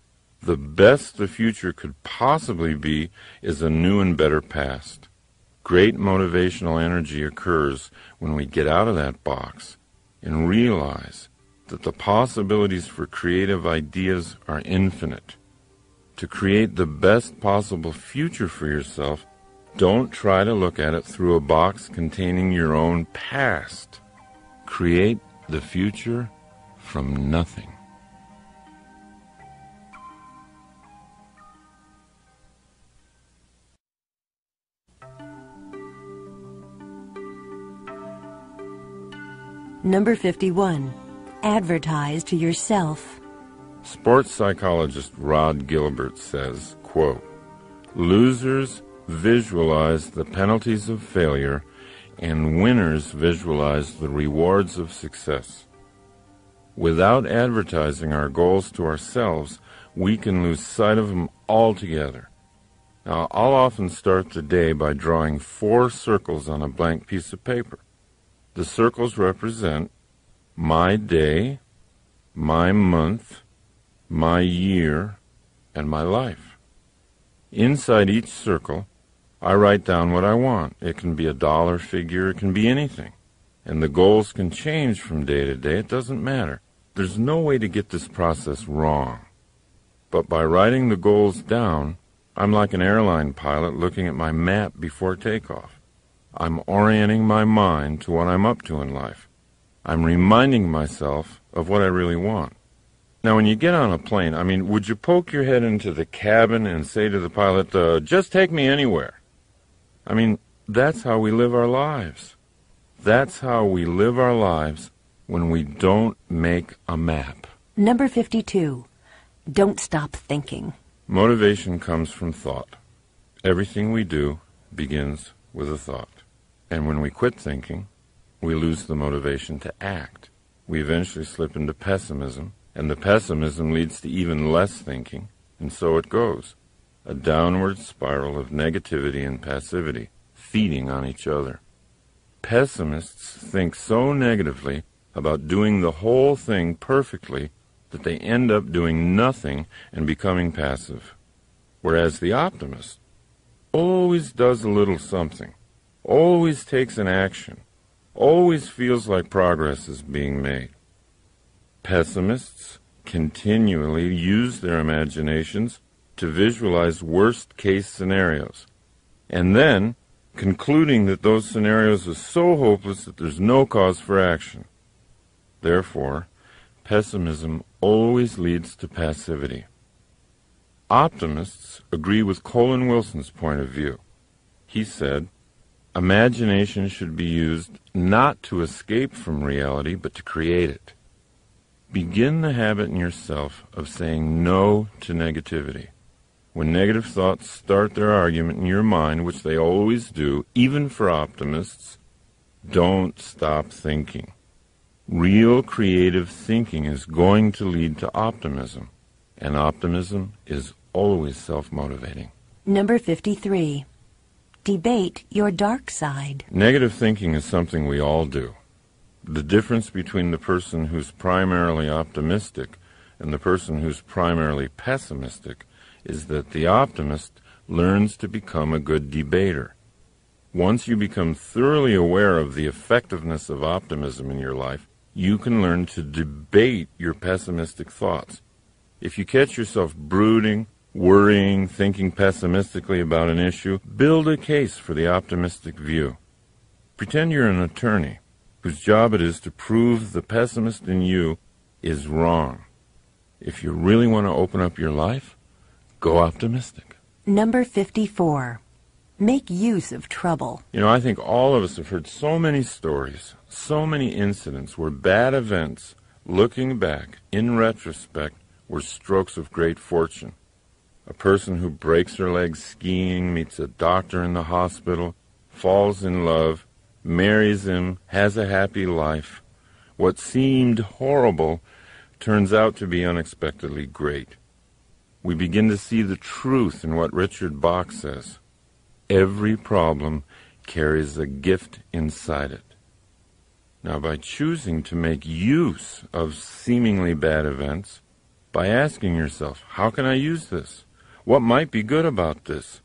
the best the future could possibly be is a new and better past. Great motivational energy occurs when we get out of that box and realize that the possibilities for creative ideas are infinite. To create the best possible future for yourself, don't try to look at it through a box containing your own past. Create the future from nothing. Number 51. Advertise to yourself. Sports psychologist Rod Gilbert says, quote, "Losers visualize the penalties of failure, and winners visualize the rewards of success. Without advertising our goals to ourselves, we can lose sight of them altogether. Now, I'll often start the day by drawing 4 circles on a blank piece of paper. The circles represent my day, my month, my year, and my life. Inside each circle, I write down what I want. It can be a dollar figure, it can be anything. And the goals can change from day to day. It doesn't matter. There's no way to get this process wrong. But by writing the goals down, I'm like an airline pilot looking at my map before takeoff. I'm orienting my mind to what I'm up to in life. I'm reminding myself of what I really want. Now, when you get on a plane, would you poke your head into the cabin and say to the pilot, just take me anywhere? That's how we live our lives. That's how we live our lives when we don't make a map. Number 52. Don't stop thinking. Motivation comes from thought. Everything we do begins with a thought. And when we quit thinking, we lose the motivation to act. We eventually slip into pessimism, and the pessimism leads to even less thinking, and so it goes. A downward spiral of negativity and passivity, feeding on each other. Pessimists think so negatively about doing the whole thing perfectly that they end up doing nothing and becoming passive. Whereas the optimist always does a little something, always takes an action, always feels like progress is being made. Pessimists continually use their imaginations to visualize worst-case scenarios, and then concluding that those scenarios are so hopeless that there's no cause for action. Therefore, pessimism always leads to passivity. Optimists agree with Colin Wilson's point of view. He said, imagination should be used not to escape from reality, but to create it. Begin the habit in yourself of saying no to negativity. When negative thoughts start their argument in your mind, which they always do, even for optimists, don't stop thinking. Real creative thinking is going to lead to optimism, and optimism is always self-motivating. Number 53. Debate your dark side. Negative thinking is something we all do. The difference between the person who's primarily optimistic and the person who's primarily pessimistic is that the optimist learns to become a good debater. Once you become thoroughly aware of the effectiveness of optimism in your life, you can learn to debate your pessimistic thoughts. If you catch yourself brooding worrying, thinking pessimistically about an issue, build a case for the optimistic view. Pretend you're an attorney whose job it is to prove the pessimist in you is wrong. If you really want to open up your life, go optimistic. Number 54. Make use of trouble. You know, I think all of us have heard so many stories, so many incidents where bad events, looking back, in retrospect, were strokes of great fortune. A person who breaks her leg skiing, meets a doctor in the hospital, falls in love, marries him, has a happy life. What seemed horrible turns out to be unexpectedly great. We begin to see the truth in what Richard Bach says. Every problem carries a gift inside it. Now, by choosing to make use of seemingly bad events, by asking yourself, how can I use this? What might be good about this?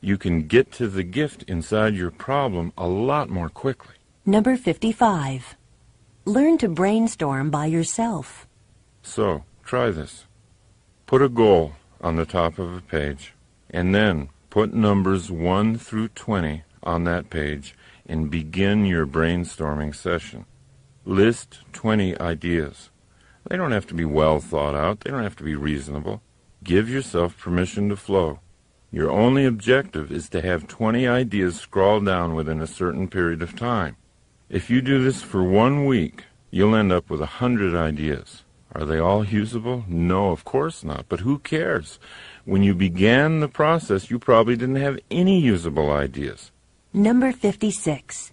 You can get to the gift inside your problem a lot more quickly. Number 55. Learn to brainstorm by yourself. So, try this. Put a goal on the top of a page, and then put numbers 1 through 20 on that page and begin your brainstorming session. List 20 ideas. They don't have to be well thought out. They don't have to be reasonable. Give yourself permission to flow. Your only objective is to have 20 ideas scrawled down within a certain period of time. If you do this for 1 week, you'll end up with 100 ideas. Are they all usable? No, of course not. But who cares? When you began the process, you probably didn't have any usable ideas. Number 56.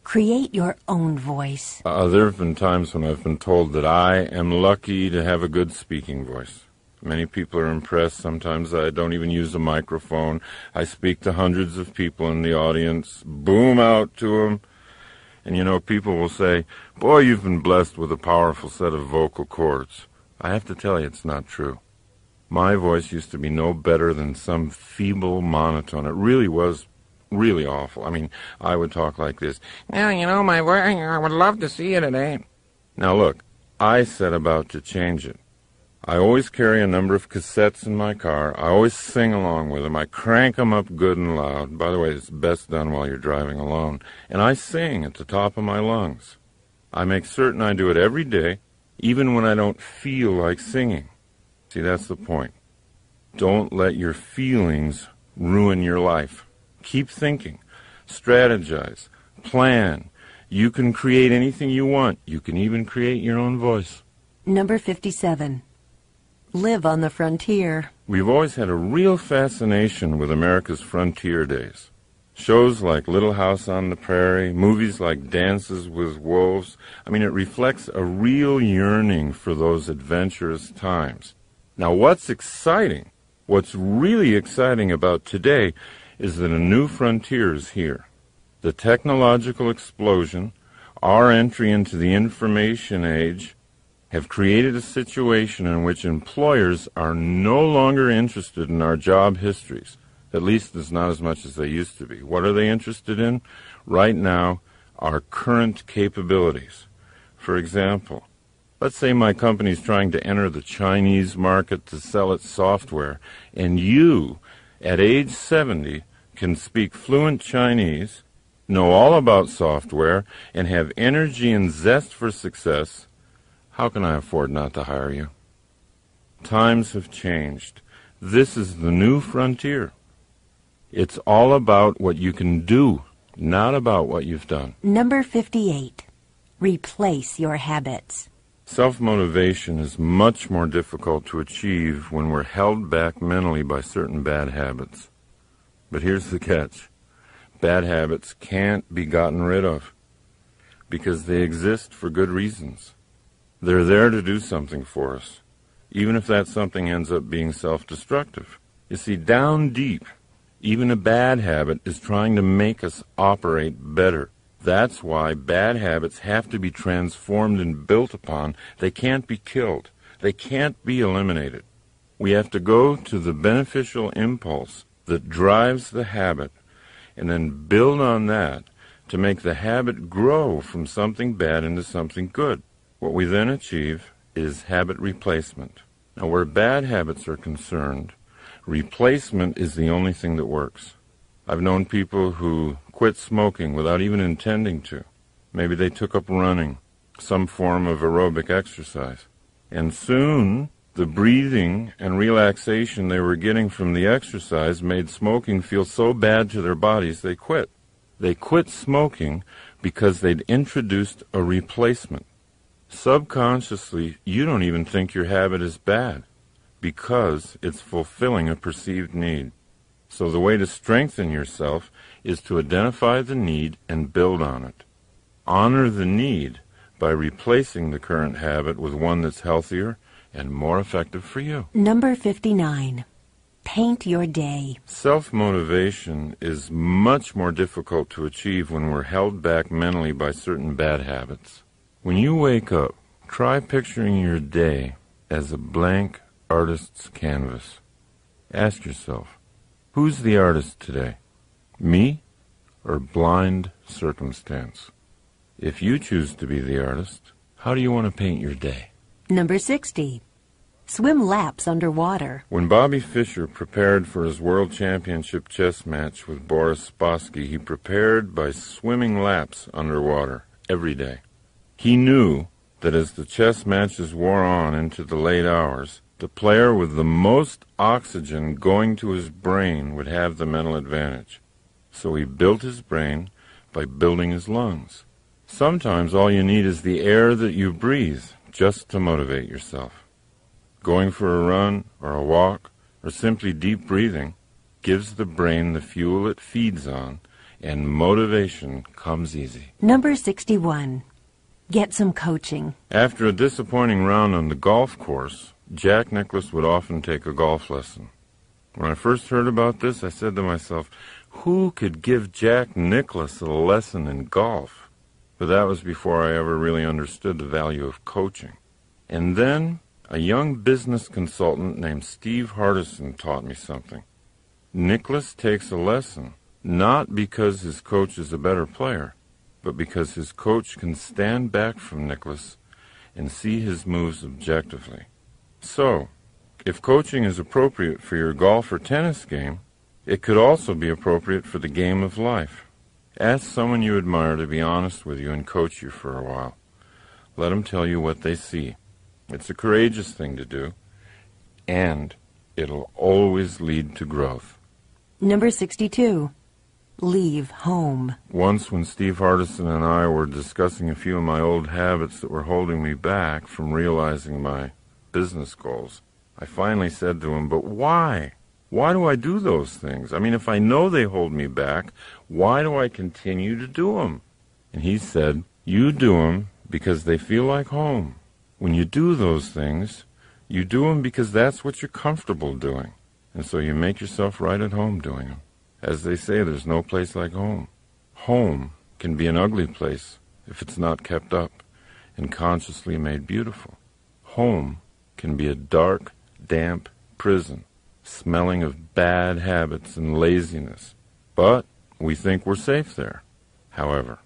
Create your own voice. There have been times when I've been told that I am lucky to have a good speaking voice. Many people are impressed. Sometimes I don't even use a microphone. I speak to hundreds of people in the audience, boom out to them. And you know, people will say, boy, you've been blessed with a powerful set of vocal cords. I have to tell you, it's not true. My voice used to be no better than some feeble monotone. It really was really awful. I mean, I would talk like this. Well, you know, my voice, I would love to see you today. Now look, I set about to change it. I always carry a number of cassettes in my car. I always sing along with them. I crank them up good and loud. By the way, it's best done while you're driving alone. And I sing at the top of my lungs. I make certain I do it every day, even when I don't feel like singing. See, that's the point. Don't let your feelings ruin your life. Keep thinking. Strategize. Plan. You can create anything you want. You can even create your own voice. Number 57. Live on the frontier. We've always had a real fascination with America's frontier days. Shows like Little House on the Prairie, movies like Dances with Wolves. I mean, it reflects a real yearning for those adventurous times. Now, what's exciting, what's really exciting about today is that a new frontier is here. The technological explosion, our entry into the information age, have created a situation in which employers are no longer interested in our job histories. At least it's not as much as they used to be. What are they interested in? Right now, our current capabilities. For example, let's say my company's trying to enter the Chinese market to sell its software, and you, at age 70, can speak fluent Chinese, know all about software, and have energy and zest for success. How can I afford not to hire you? Times have changed. This is the new frontier. It's all about what you can do, not about what you've done. Number 58. Replace your habits. Self-motivation is much more difficult to achieve when we're held back mentally by certain bad habits. But here's the catch. Bad habits can't be gotten rid of because they exist for good reasons. They're there to do something for us, even if that something ends up being self-destructive. You see, down deep, even a bad habit is trying to make us operate better. That's why bad habits have to be transformed and built upon. They can't be killed. They can't be eliminated. We have to go to the beneficial impulse that drives the habit and then build on that to make the habit grow from something bad into something good. What we then achieve is habit replacement. Now, where bad habits are concerned, Replacement is the only thing that works. I've known people who quit smoking without even intending to. Maybe they took up running, some form of aerobic exercise. And soon, the breathing and relaxation they were getting from the exercise made smoking feel so bad to their bodies they quit. They quit smoking because they'd introduced a replacement. Subconsciously, you don't even think your habit is bad because it's fulfilling a perceived need. So the way to strengthen yourself is to identify the need and build on it. Honor the need by replacing the current habit with one that's healthier and more effective for you. Number 59. Paint your day. Self-motivation is much more difficult to achieve when we're held back mentally by certain bad habits. When you wake up, try picturing your day as a blank artist's canvas. Ask yourself, who's the artist today? Me or blind circumstance? If you choose to be the artist, how do you want to paint your day? Number 60. Swim laps underwater. When Bobby Fischer prepared for his World Championship chess match with Boris Spassky, he prepared by swimming laps underwater every day. He knew that as the chess matches wore on into the late hours, the player with the most oxygen going to his brain would have the mental advantage. So he built his brain by building his lungs. Sometimes all you need is the air that you breathe just to motivate yourself. Going for a run or a walk or simply deep breathing gives the brain the fuel it feeds on, and motivation comes easy. Number 61. Get some coaching. After a disappointing round on the golf course, Jack Nicklaus would often take a golf lesson. When I first heard about this, I said to myself, who could give Jack Nicklaus a lesson in golf? But that was before I ever really understood the value of coaching. And then a young business consultant named Steve Hardison taught me something. Nicklaus takes a lesson, not because his coach is a better player, but because his coach can stand back from Nicklaus and see his moves objectively. So, if coaching is appropriate for your golf or tennis game, it could also be appropriate for the game of life. Ask someone you admire to be honest with you and coach you for a while. Let them tell you what they see. It's a courageous thing to do, and it'll always lead to growth. Number 62. Leave home. Once when Steve Hardison and I were discussing a few of my old habits that were holding me back from realizing my business goals, I finally said to him, but why? Why do I do those things? I mean, if I know they hold me back, why do I continue to do them? And he said, you do them because they feel like home. When you do those things, you do them because that's what you're comfortable doing. And so you make yourself right at home doing them. As they say, there's no place like home. Home can be an ugly place if it's not kept up and consciously made beautiful. Home can be a dark, damp prison, smelling of bad habits and laziness. But we think we're safe there. However,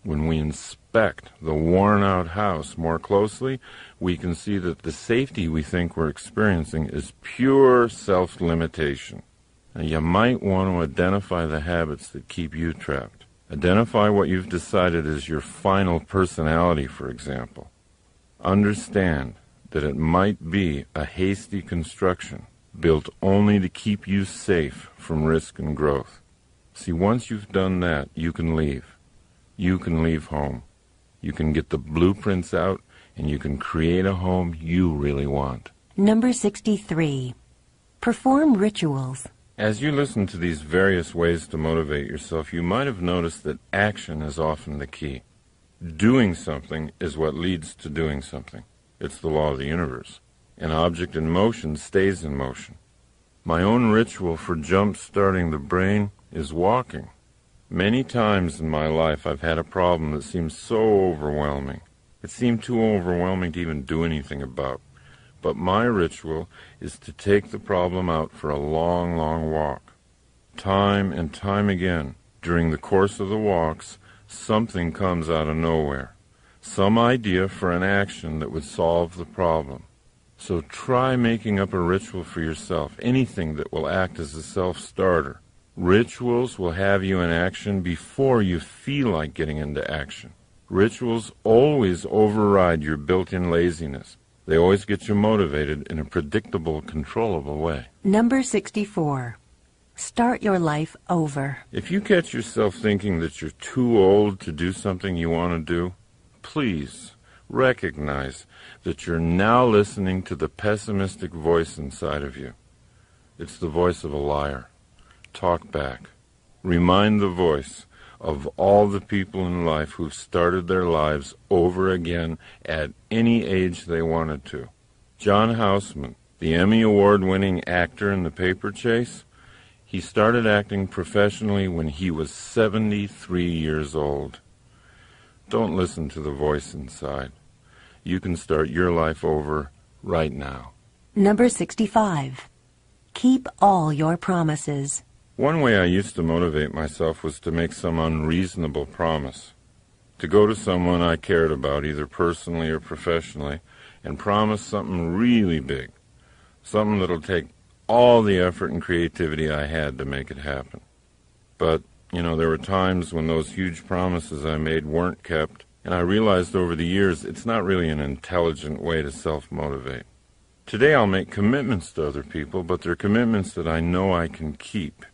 when we inspect the worn-out house more closely, we can see that the safety we think we're experiencing is pure self-limitation. Now, you might want to identify the habits that keep you trapped. Identify what you've decided is your final personality, for example. Understand that it might be a hasty construction built only to keep you safe from risk and growth. See, once you've done that, you can leave. You can leave home. You can get the blueprints out, and you can create a home you really want. Number 63. Perform rituals. As you listen to these various ways to motivate yourself, you might have noticed that action is often the key. Doing something is what leads to doing something. It's the law of the universe. An object in motion stays in motion. My own ritual for jump-starting the brain is walking. Many times in my life I've had a problem that seemed so overwhelming. It seemed too overwhelming to even do anything about. But my ritual is to take the problem out for a long, long walk. Time and time again, during the course of the walks, something comes out of nowhere. Some idea for an action that would solve the problem. So try making up a ritual for yourself, anything that will act as a self-starter. Rituals will have you in action before you feel like getting into action. Rituals always override your built-in laziness. They always get you motivated in a predictable, controllable way. Number 64. Start your life over. If you catch yourself thinking that you're too old to do something you want to do, please recognize that you're now listening to the pessimistic voice inside of you. It's the voice of a liar. Talk back. Remind the voice of all the people in life who've started their lives over again at any age they wanted to. John Houseman, the Emmy Award-winning actor in The Paper Chase, he started acting professionally when he was 73 years old. Don't listen to the voice inside. You can start your life over right now. Number 65. Keep all your promises. One way I used to motivate myself was to make some unreasonable promise. To go to someone I cared about, either personally or professionally, and promise something really big. Something that'll take all the effort and creativity I had to make it happen. But, there were times when those huge promises I made weren't kept, and I realized over the years it's not really an intelligent way to self-motivate. Today I'll make commitments to other people, but they're commitments that I know I can keep.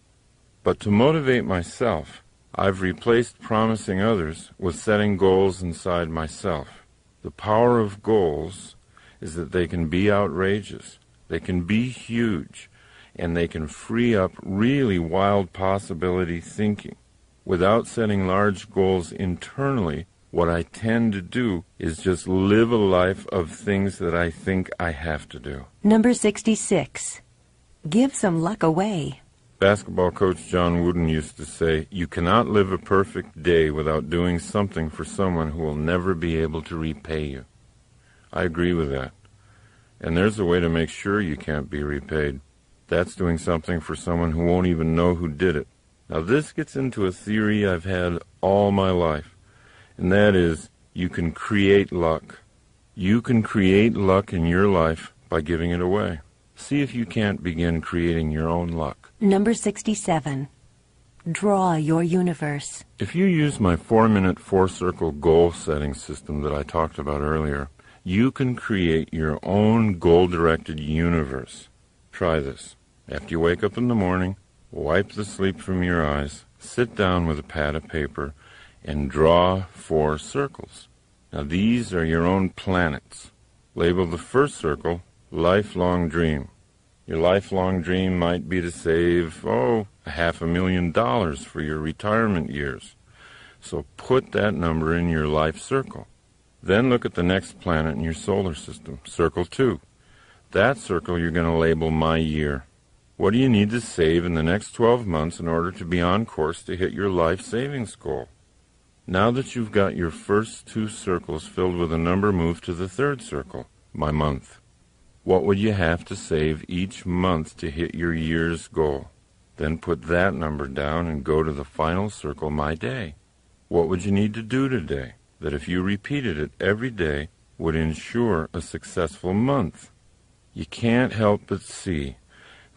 But to motivate myself, I've replaced promising others with setting goals inside myself. The power of goals is that they can be outrageous, they can be huge, and they can free up really wild possibility thinking. Without setting large goals internally, what I tend to do is just live a life of things that I think I have to do. Number 66. Give some luck away. Basketball coach John Wooden used to say, "You cannot live a perfect day without doing something for someone who will never be able to repay you." I agree with that. And there's a way to make sure you can't be repaid. That's doing something for someone who won't even know who did it. Now this gets into a theory I've had all my life, and that is you can create luck. You can create luck in your life by giving it away. See if you can't begin creating your own luck. Number 67. Draw your universe. If you use my 4-minute 4-circle goal-setting system that I talked about earlier, you can create your own goal-directed universe. Try this. After you wake up in the morning, wipe the sleep from your eyes, sit down with a pad of paper, and draw 4 circles. Now these are your own planets. Label the first circle lifelong dream. Your lifelong dream might be to save, $500,000 for your retirement years. So put that number in your life circle. Then look at the next planet in your solar system, circle 2. That circle you're going to label my year. What do you need to save in the next 12 months in order to be on course to hit your life savings goal? Now that you've got your first 2 circles filled with a number, move to the third circle, my month. What would you have to save each month to hit your year's goal? Then put that number down and go to the final circle, my day. What would you need to do today that if you repeated it every day would ensure a successful month? You can't help but see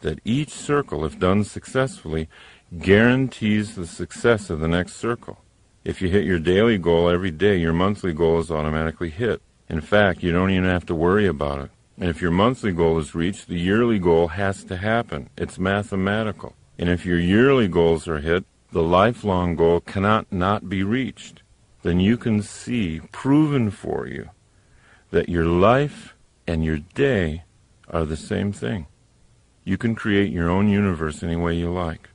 that each circle, if done successfully, guarantees the success of the next circle. If you hit your daily goal every day, your monthly goal is automatically hit. In fact, you don't even have to worry about it. And if your monthly goal is reached, the yearly goal has to happen. It's mathematical. And if your yearly goals are hit, the lifelong goal cannot not be reached. Then you can see, proven for you, that your life and your day are the same thing. You can create your own universe any way you like.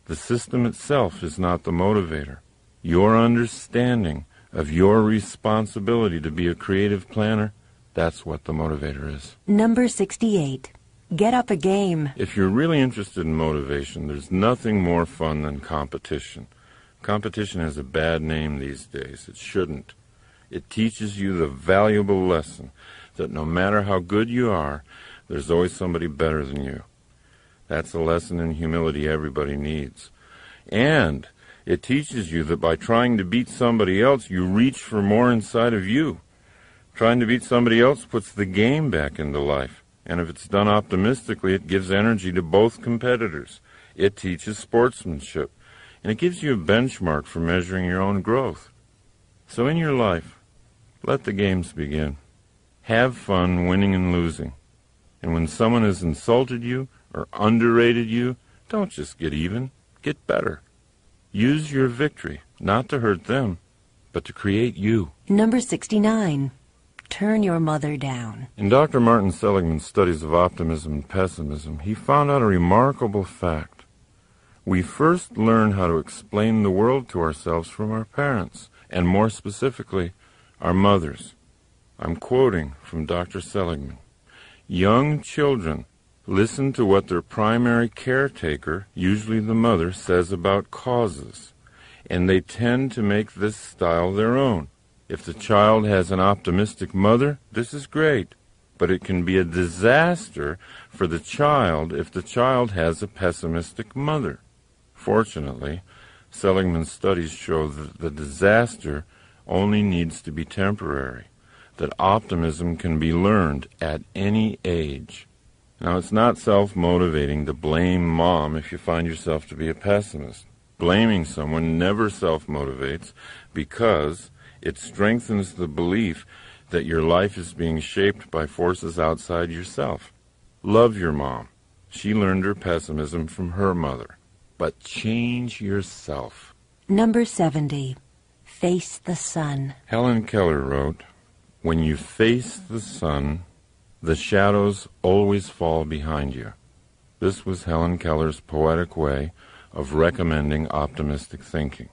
The system itself is not the motivator. Your understanding of your responsibility to be a creative planner, that's what the motivator is. Number 68. Get up a game. If you're really interested in motivation, there's nothing more fun than competition. Competition has a bad name these days. It shouldn't. It teaches you the valuable lesson that no matter how good you are, there's always somebody better than you. That's a lesson in humility everybody needs. And it teaches you that by trying to beat somebody else, you reach for more inside of you. Trying to beat somebody else puts the game back into life. And if it's done optimistically, it gives energy to both competitors. It teaches sportsmanship, and it gives you a benchmark for measuring your own growth. So in your life, let the games begin. Have fun winning and losing. And when someone has insulted you or underrated you, don't just get even, get better. Use your victory, not to hurt them, but to create you. Number 69. Turn your mother down. In Dr. Martin Seligman's studies of optimism and pessimism, he found out a remarkable fact. We first learn how to explain the world to ourselves from our parents, and more specifically, our mothers. I'm quoting from Dr. Seligman. Young children listen to what their primary caretaker, usually the mother, says about causes, and they tend to make this style their own. If the child has an optimistic mother, this is great, but it can be a disaster for the child if the child has a pessimistic mother. Fortunately, Seligman's studies show that the disaster only needs to be temporary, that optimism can be learned at any age. Now, it's not self-motivating to blame mom if you find yourself to be a pessimist. Blaming someone never self-motivates because it strengthens the belief that your life is being shaped by forces outside yourself. Love your mom. She learned her pessimism from her mother. But change yourself. Number 70. Face the sun. Helen Keller wrote, "When you face the sun, the shadows always fall behind you." This was Helen Keller's poetic way of recommending optimistic thinking.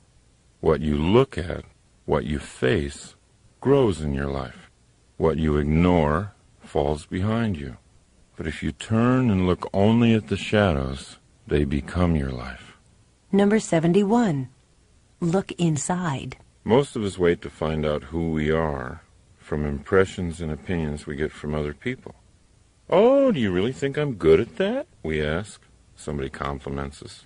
What you look at, what you face, grows in your life. What you ignore falls behind you. But if you turn and look only at the shadows, they become your life. Number 71. Look inside. Most of us wait to find out who we are from impressions and opinions we get from other people. "Oh, do you really think I'm good at that?" we ask. Somebody compliments us.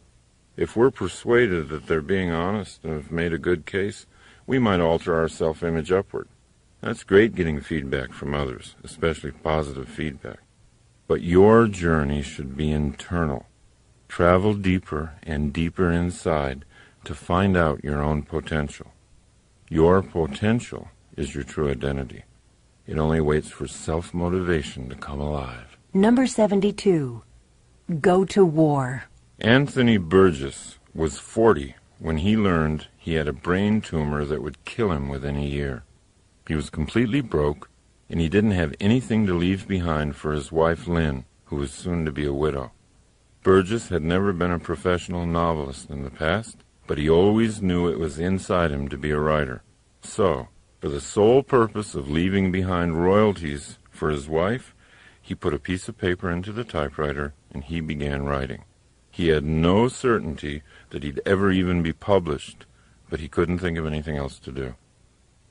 If we're persuaded that they're being honest and have made a good case, we might alter our self-image upward. That's great getting feedback from others, especially positive feedback. But your journey should be internal. Travel deeper and deeper inside to find out your own potential. Your potential is your true identity. It only waits for self-motivation to come alive. Number 72. Go to war. Anthony Burgess was 40 when he learned he had a brain tumor that would kill him within a year. He was completely broke, and he didn't have anything to leave behind for his wife Lynn, who was soon to be a widow. Burgess had never been a professional novelist in the past, but he always knew it was inside him to be a writer. So, for the sole purpose of leaving behind royalties for his wife, he put a piece of paper into the typewriter and he began writing. He had no certainty that he'd ever even be published, but he couldn't think of anything else to do.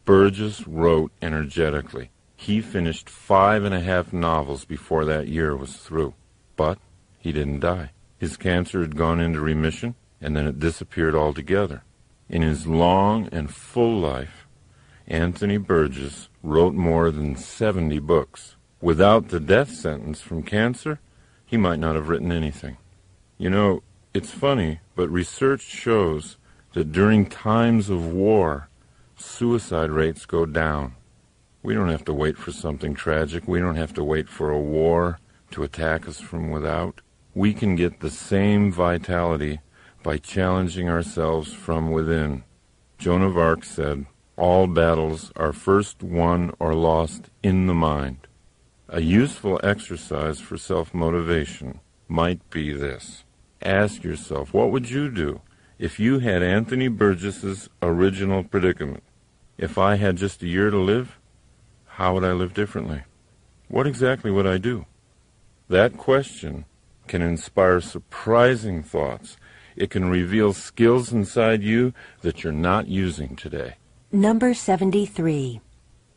Burgess wrote energetically. He finished 5.5 novels before that year was through. But he didn't die. His cancer had gone into remission, and then it disappeared altogether. In his long and full life, Anthony Burgess wrote more than 70 books. Without the death sentence from cancer, he might not have written anything. You know, it's funny, but research shows that during times of war, suicide rates go down. We don't have to wait for something tragic. We don't have to wait for a war to attack us from without. We can get the same vitality by challenging ourselves from within. Joan of Arc said, "All battles are first won or lost in the mind." A useful exercise for self-motivation might be this. Ask yourself, what would you do if you had Anthony Burgess's original predicament? If I had just a year to live, how would I live differently? What exactly would I do? That question can inspire surprising thoughts. It can reveal skills inside you that you're not using today. Number 73.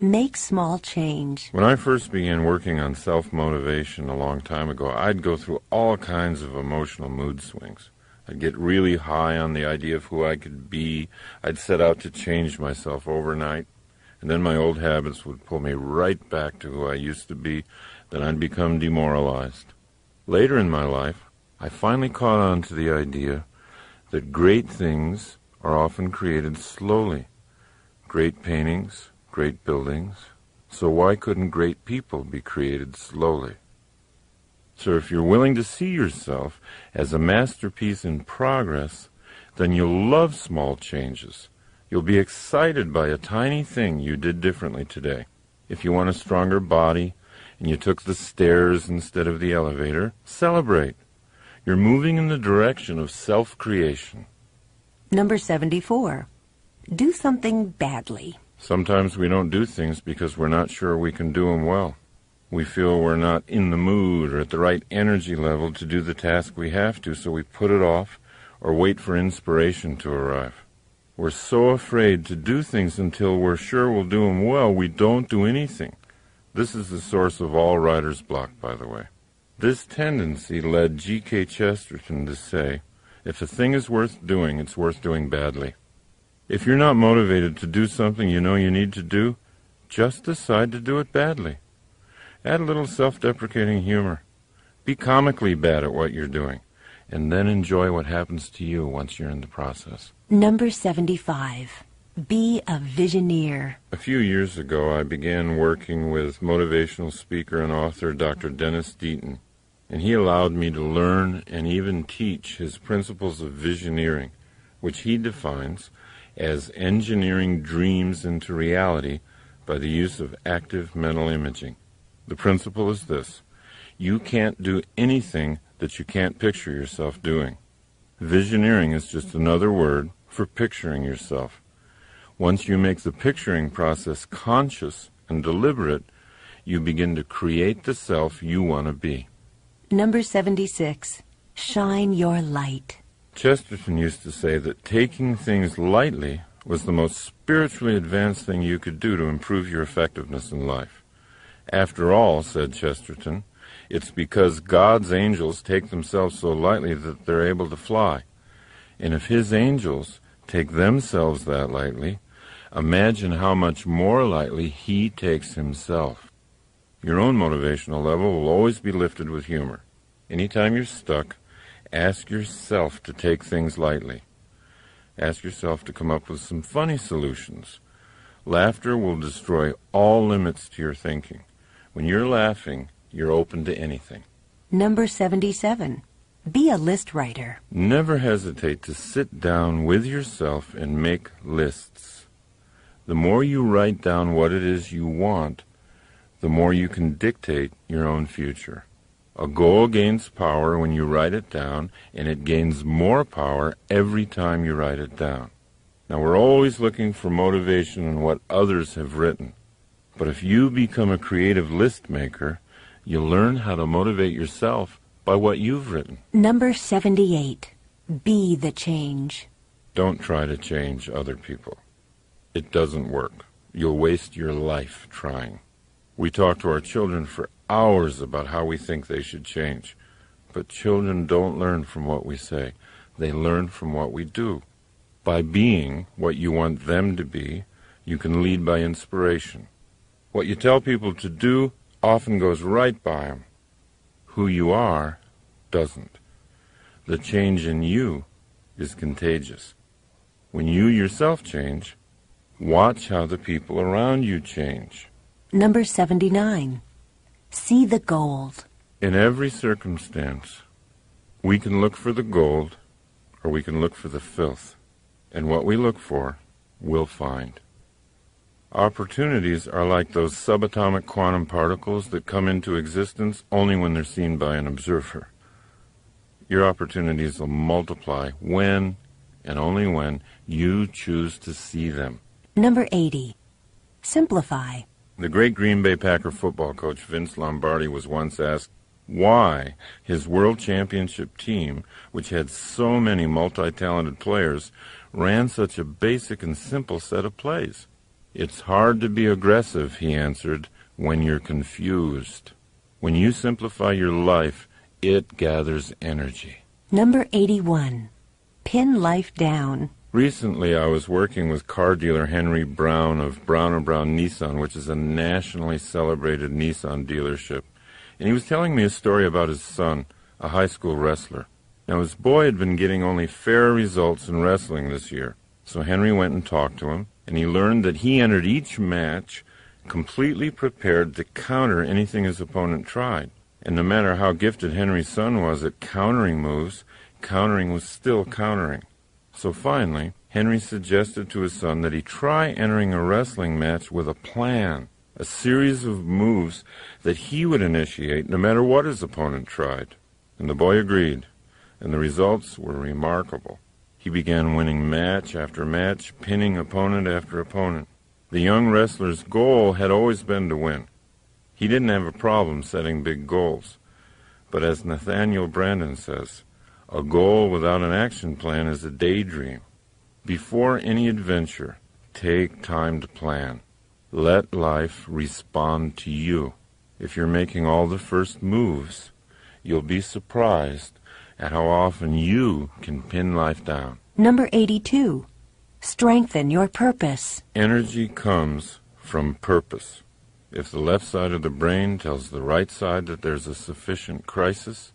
Make small change. When I first began working on self-motivation a long time ago, I'd go through all kinds of emotional mood swings. I'd get really high on the idea of who I could be. I'd set out to change myself overnight. and then my old habits would pull me right back to who I used to be. Then I'd become demoralized. Later in my life, I finally caught on to the idea that great things are often created slowly. Great paintings, great buildings. So why couldn't great people be created slowly? So if you're willing to see yourself as a masterpiece in progress, then you'll love small changes. You'll be excited by a tiny thing you did differently today. If you want a stronger body and you took the stairs instead of the elevator, celebrate. You're moving in the direction of self-creation. Number 74. Do something badly. Sometimes we don't do things because we're not sure we can do them well. We feel we're not in the mood or at the right energy level to do the task we have to, so we put it off or wait for inspiration to arrive. We're so afraid to do things until we're sure we'll do them well, we don't do anything. This is the source of all writer's block, by the way. This tendency led G.K. Chesterton to say, if a thing is worth doing, it's worth doing badly. If you're not motivated to do something you know you need to do, just decide to do it badly. Add a little self-deprecating humor. Be comically bad at what you're doing, and then enjoy what happens to you once you're in the process. Number 75. Be a visioneer. A few years ago, I began working with motivational speaker and author Dr. Dennis Deaton, and he allowed me to learn and even teach his principles of visioneering, which he defines as engineering dreams into reality by the use of active mental imaging. The principle is this: you can't do anything that you can't picture yourself doing. Visioneering is just another word for picturing yourself. Once you make the picturing process conscious and deliberate, you begin to create the self you want to be. Number 76. Shine your light. Chesterton used to say that taking things lightly was the most spiritually advanced thing you could do to improve your effectiveness in life. After all, said Chesterton, it's because God's angels take themselves so lightly that they're able to fly. And if his angels take themselves that lightly, imagine how much more lightly he takes himself. Your own motivational level will always be lifted with humor. Anytime you're stuck, ask yourself to take things lightly. Ask yourself to come up with some funny solutions. Laughter will destroy all limits to your thinking. When you're laughing, you're open to anything. Number 77. Be a list writer. Never hesitate to sit down with yourself and make lists. The more you write down what it is you want, the more you can dictate your own future. A goal gains power when you write it down, and it gains more power every time you write it down. Now, we're always looking for motivation in what others have written. But if you become a creative list maker, you'll learn how to motivate yourself by what you've written. Number 78. Be the change. Don't try to change other people. It doesn't work. You'll waste your life trying. We talk to our children for hours about how we think they should change. But children don't learn from what we say. They learn from what we do. By being what you want them to be, you can lead by inspiration. What you tell people to do often goes right by them. Who you are doesn't. The change in you is contagious. When you yourself change, watch how the people around you change. Number 79. See the gold. In every circumstance, we can look for the gold or we can look for the filth. And what we look for, we'll find. Opportunities are like those subatomic quantum particles that come into existence only when they're seen by an observer. Your opportunities will multiply when and only when you choose to see them. Number 80. Simplify. The great Green Bay Packer football coach Vince Lombardi was once asked why his world championship team, which had so many multi-talented players, ran such a basic and simple set of plays. It's hard to be aggressive, he answered, when you're confused. When you simplify your life, it gathers energy. Number 81. Pin life down. Recently, I was working with car dealer Henry Brown of Brown & Brown Nissan, which is a nationally celebrated Nissan dealership, and he was telling me a story about his son, a high school wrestler. Now, his boy had been getting only fair results in wrestling this year, so Henry went and talked to him, and he learned that he entered each match completely prepared to counter anything his opponent tried. And no matter how gifted Henry's son was at countering moves, countering was still countering. So finally, Henry suggested to his son that he try entering a wrestling match with a plan, a series of moves that he would initiate no matter what his opponent tried. And the boy agreed, and the results were remarkable. He began winning match after match, pinning opponent after opponent. The young wrestler's goal had always been to win. He didn't have a problem setting big goals. But as Nathaniel Brandon says, a goal without an action plan is a daydream. Before any adventure, take time to plan. Let life respond to you. If you're making all the first moves, you'll be surprised at how often you can pin life down. Number 82. Strengthen your purpose. Energy comes from purpose. If the left side of the brain tells the right side that there's a sufficient crisis,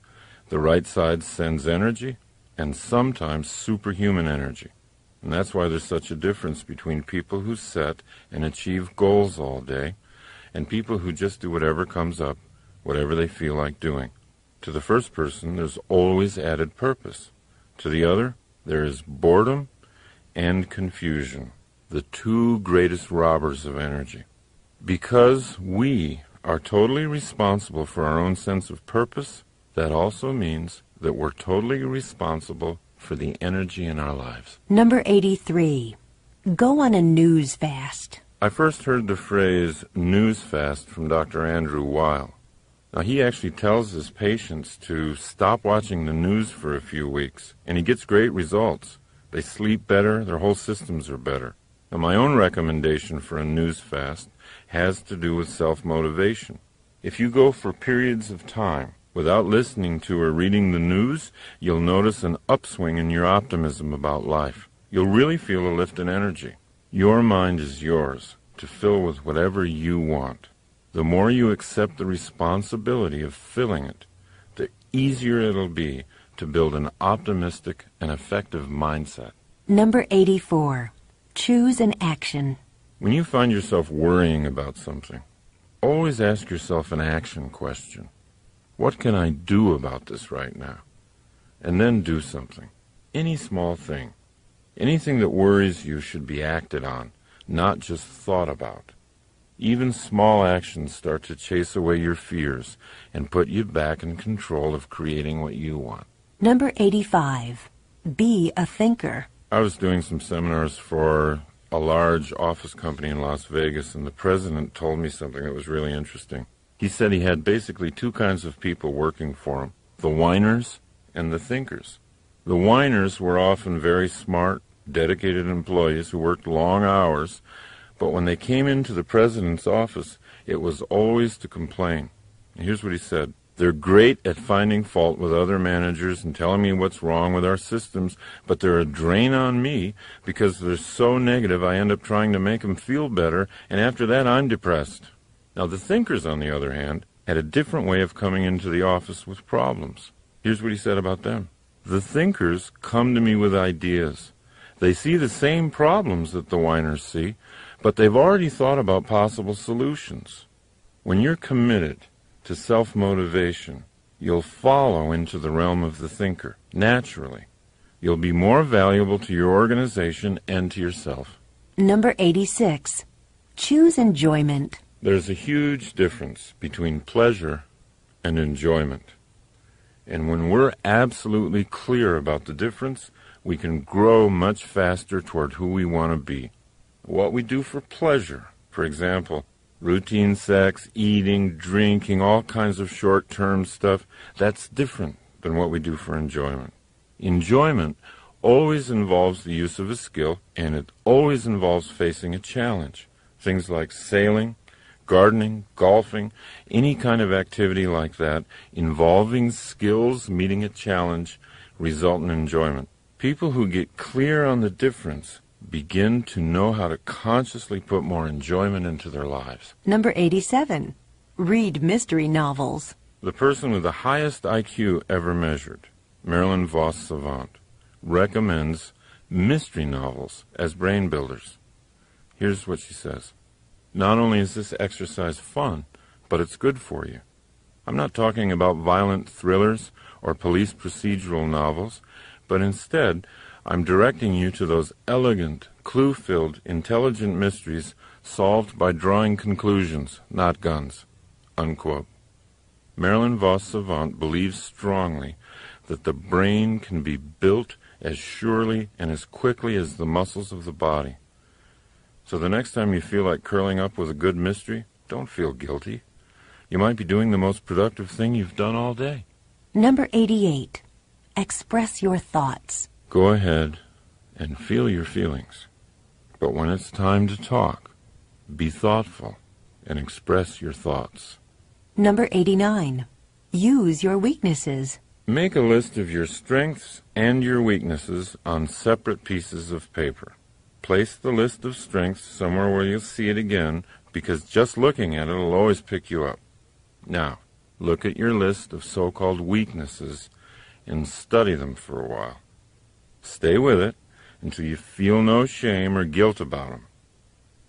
the right side sends energy, and sometimes superhuman energy. And that's why there's such a difference between people who set and achieve goals all day and people who just do whatever comes up, whatever they feel like doing. To the first person, there's always added purpose. To the other, there is boredom and confusion, the two greatest robbers of energy. Because we are totally responsible for our own sense of purpose, that also means that we're totally responsible for the energy in our lives. Number 83. Go on a news fast. I first heard the phrase news fast from Dr. Andrew Weil. Now, he actually tells his patients to stop watching the news for a few weeks, and he gets great results. They sleep better, their whole systems are better. Now, my own recommendation for a news fast has to do with self-motivation. If you go for periods of time without listening to or reading the news, you'll notice an upswing in your optimism about life. You'll really feel a lift in energy. Your mind is yours to fill with whatever you want. The more you accept the responsibility of filling it, the easier it'll be to build an optimistic and effective mindset. Number 84. Choose an action. When you find yourself worrying about something, always ask yourself an action question. What can I do about this right now? And then do something. Any small thing. Anything that worries you should be acted on, not just thought about. Even small actions start to chase away your fears and put you back in control of creating what you want. Number 85. Be a thinker. I was doing some seminars for a large office company in Las Vegas, and the president told me something that was really interesting. He said he had basically two kinds of people working for him, the whiners and the thinkers. The whiners were often very smart, dedicated employees who worked long hours, but when they came into the president's office, it was always to complain. And here's what he said. They're great at finding fault with other managers and telling me what's wrong with our systems, but they're a drain on me because they're so negative I end up trying to make them feel better, and after that I'm depressed. Now, the thinkers, on the other hand, had a different way of coming into the office with problems. Here's what he said about them. The thinkers come to me with ideas. They see the same problems that the whiners see, but they've already thought about possible solutions. When you're committed to self-motivation, you'll follow into the realm of the thinker, naturally. You'll be more valuable to your organization and to yourself. Number 86. Choose enjoyment. There's a huge difference between pleasure and enjoyment. And when we're absolutely clear about the difference, we can grow much faster toward who we want to be. What we do for pleasure, for example, routine sex, eating, drinking, all kinds of short-term stuff, that's different than what we do for enjoyment. Enjoyment always involves the use of a skill, and it always involves facing a challenge. Things like sailing, gardening, golfing, any kind of activity like that involving skills meeting a challenge result in enjoyment. People who get clear on the difference begin to know how to consciously put more enjoyment into their lives. Number 87. Read mystery novels. The person with the highest IQ ever measured, Marilyn Vos Savant, recommends mystery novels as brain builders. Here's what she says. Not only is this exercise fun, but it's good for you. I'm not talking about violent thrillers or police procedural novels, but instead I'm directing you to those elegant, clue-filled, intelligent mysteries solved by drawing conclusions, not guns." Unquote. Marilyn Vos Savant believes strongly that the brain can be built as surely and as quickly as the muscles of the body. So the next time you feel like curling up with a good mystery, don't feel guilty. You might be doing the most productive thing you've done all day. Number 88. Express your thoughts. Go ahead and feel your feelings. But when it's time to talk, be thoughtful and express your thoughts. Number 89. Use your weaknesses. Make a list of your strengths and your weaknesses on separate pieces of paper. Place the list of strengths somewhere where you'll see it again, because just looking at it will always pick you up. Now, look at your list of so-called weaknesses and study them for a while. Stay with it until you feel no shame or guilt about them.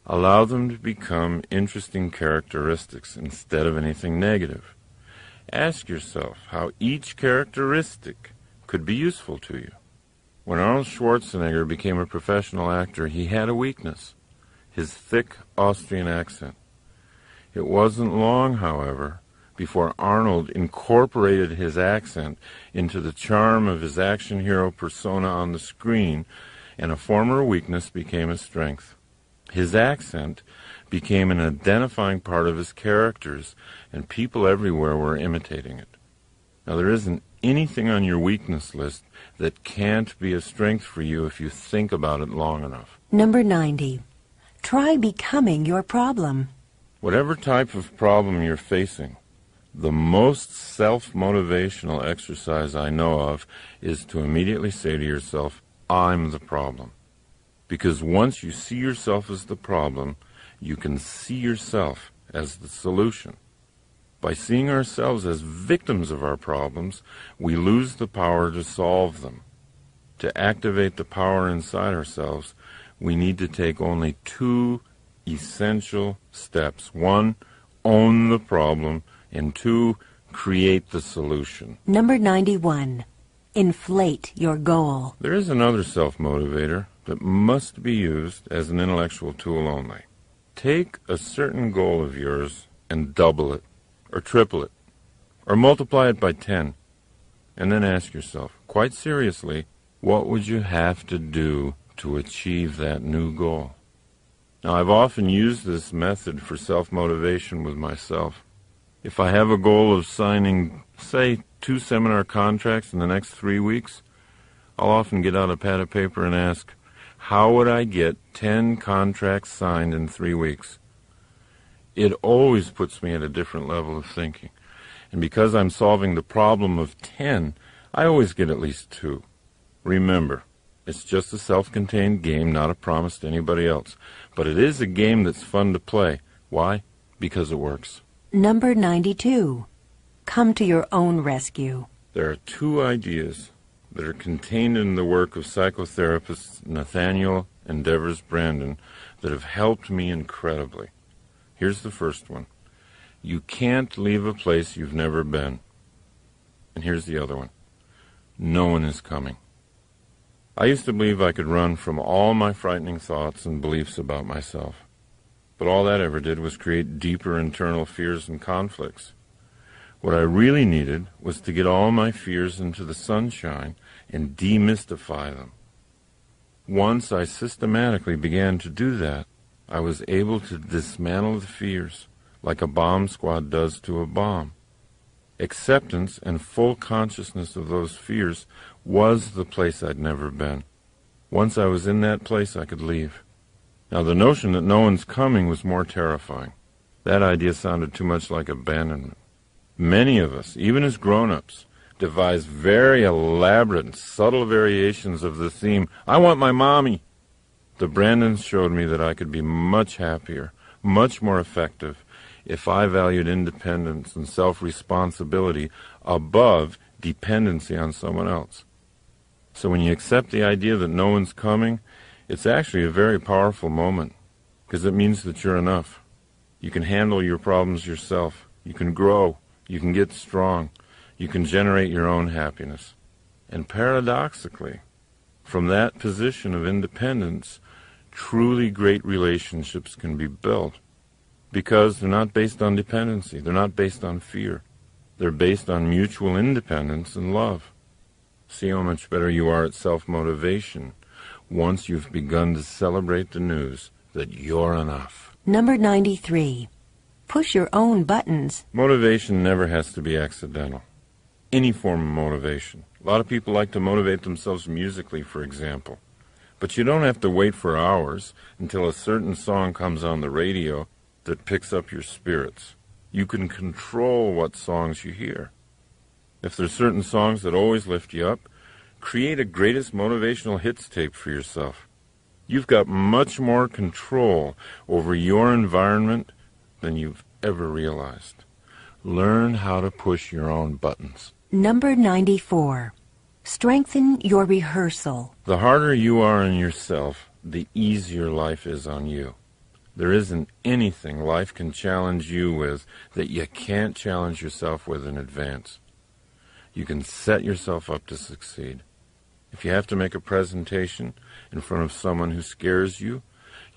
Allow them to become interesting characteristics instead of anything negative. Ask yourself how each characteristic could be useful to you. When Arnold Schwarzenegger became a professional actor, he had a weakness: his thick Austrian accent. It wasn't long, however, before Arnold incorporated his accent into the charm of his action hero persona on the screen, and a former weakness became a strength. His accent became an identifying part of his characters, and people everywhere were imitating it. Now, there isn't anything on your weakness list that can't be a strength for you if you think about it long enough. Number 90. Try becoming your problem. Whatever type of problem you're facing, the most self-motivational exercise I know of is to immediately say to yourself, "I'm the problem." Because once you see yourself as the problem, you can see yourself as the solution. By seeing ourselves as victims of our problems, we lose the power to solve them. To activate the power inside ourselves, we need to take only 2 essential steps. 1, own the problem, and 2, create the solution. Number 91. Inflate your goal. There is another self-motivator that must be used as an intellectual tool only. Take a certain goal of yours and double it, or triple it, or multiply it by 10, and then ask yourself, quite seriously, what would you have to do to achieve that new goal? Now, I've often used this method for self-motivation with myself. If I have a goal of signing, say, 2 seminar contracts in the next 3 weeks, I'll often get out a pad of paper and ask, how would I get 10 contracts signed in 3 weeks? It always puts me at a different level of thinking. And because I'm solving the problem of 10, I always get at least 2. Remember, it's just a self-contained game, not a promise to anybody else. But it is a game that's fun to play. Why? Because it works. Number 92. Come to your own rescue. There are 2 ideas that are contained in the work of psychotherapist Nathaniel and Devers Brandon that have helped me incredibly. Here's the first one. You can't leave a place you've never been. And here's the other one. No one is coming. I used to believe I could run from all my frightening thoughts and beliefs about myself. But all that ever did was create deeper internal fears and conflicts. What I really needed was to get all my fears into the sunshine and demystify them. Once I systematically began to do that, I was able to dismantle the fears like a bomb squad does to a bomb. Acceptance and full consciousness of those fears was the place I'd never been. Once I was in that place, I could leave. Now, the notion that no one's coming was more terrifying. That idea sounded too much like abandonment. Many of us, even as grown-ups, devise very elaborate and subtle variations of the theme, I want my mommy. The Brandons showed me that I could be much happier, much more effective, if I valued independence and self-responsibility above dependency on someone else. So when you accept the idea that no one's coming, it's actually a very powerful moment, because it means that you're enough. You can handle your problems yourself. You can grow. You can get strong. You can generate your own happiness. And paradoxically, from that position of independence, truly great relationships can be built, because they're not based on dependency. They're not based on fear. They're based on mutual independence and love. See how much better you are at self-motivation once you've begun to celebrate the news that you're enough. Number 93. Push your own buttons. Motivation never has to be accidental. Any form of motivation. A lot of people like to motivate themselves musically, for example. But you don't have to wait for hours until a certain song comes on the radio that picks up your spirits. You can control what songs you hear. If there's certain songs that always lift you up, create a greatest motivational hits tape for yourself. You've got much more control over your environment than you've ever realized. Learn how to push your own buttons. Number 94. Strengthen your rehearsal. The harder you are on yourself, the easier life is on you. There isn't anything life can challenge you with that you can't challenge yourself with in advance. You can set yourself up to succeed. If you have to make a presentation in front of someone who scares you,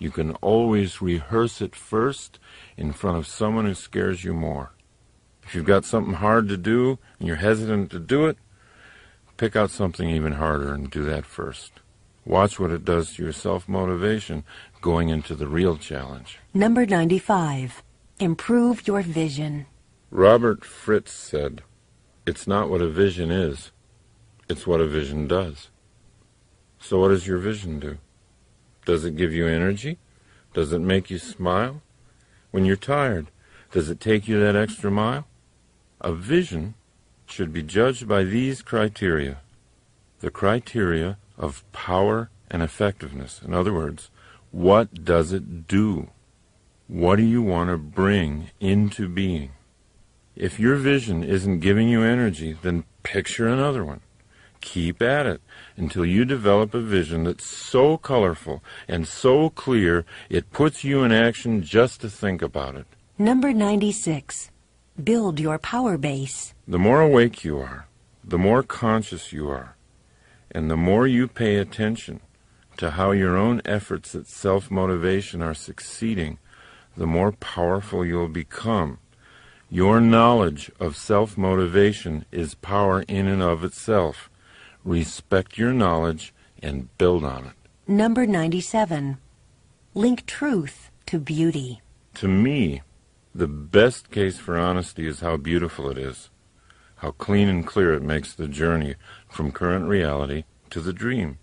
you can always rehearse it first in front of someone who scares you more. If you've got something hard to do and you're hesitant to do it, pick out something even harder and do that first. Watch what it does to your self-motivation going into the real challenge. Number 95. Improve your vision. Robert Fritz said, "It's not what a vision is, it's what a vision does." So what does your vision do? Does it give you energy? Does it make you smile? When you're tired, does it take you that extra mile? A vision should be judged by these criteria. The criteria of power and effectiveness. In other words, what does it do? What do you want to bring into being? If your vision isn't giving you energy, then picture another one. Keep at it until you develop a vision that's so colorful and so clear it puts you in action just to think about it. Number 96. Build your power base. The more awake you are, the more conscious you are, and the more you pay attention to how your own efforts at self-motivation are succeeding, the more powerful you'll become. Your knowledge of self-motivation is power in and of itself. Respect your knowledge and build on it. Number 97. Link truth to beauty. To me, the best case for honesty is how beautiful it is, how clean and clear it makes the journey from current reality to the dream.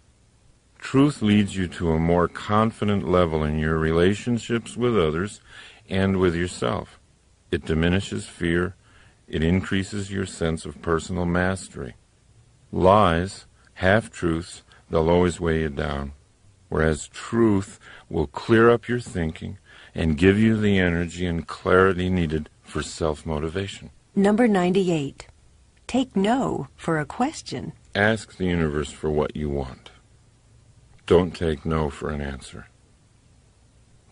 Truth leads you to a more confident level in your relationships with others and with yourself. It diminishes fear. It increases your sense of personal mastery. Lies, half-truths, they'll always weigh you down, whereas truth will clear up your thinking and give you the energy and clarity needed for self-motivation. Number 98. Take no for a question. Ask the universe for what you want. Don't take no for an answer.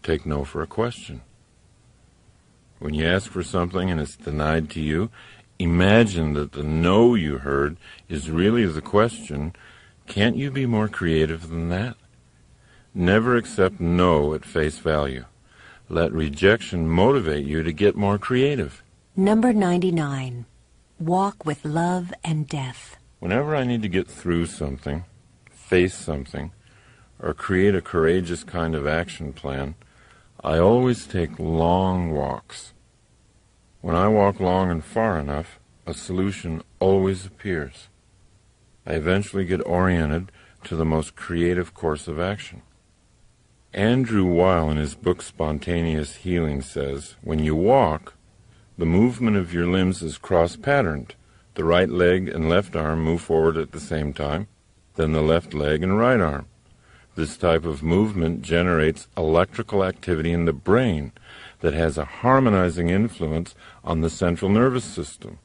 Take no for a question. When you ask for something and it's denied to you, imagine that the no you heard is really the question. Can't you be more creative than that? Never accept no at face value. Let rejection motivate you to get more creative. Number 99. Walk with love and death. Whenever I need to get through something, face something, or create a courageous kind of action plan, I always take long walks. When I walk long and far enough, a solution always appears. I eventually get oriented to the most creative course of action. Andrew Weil, in his book Spontaneous Healing, says, when you walk, the movement of your limbs is cross-patterned, The right leg and left arm move forward at the same time, then the left leg and right arm. This type of movement generates electrical activity in the brain that has a harmonizing influence on the central nervous system,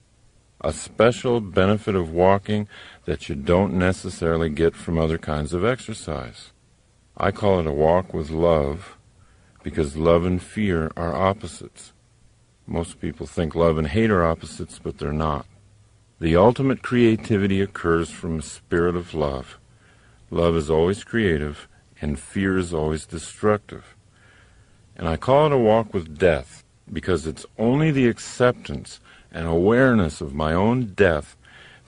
a special benefit of walking that you don't necessarily get from other kinds of exercise. I call it a walk with love because love and fear are opposites. Most people think love and hate are opposites, but they're not. The ultimate creativity occurs from a spirit of love. Love is always creative, and fear is always destructive. And I call it a walk with death because it's only the acceptance and awareness of my own death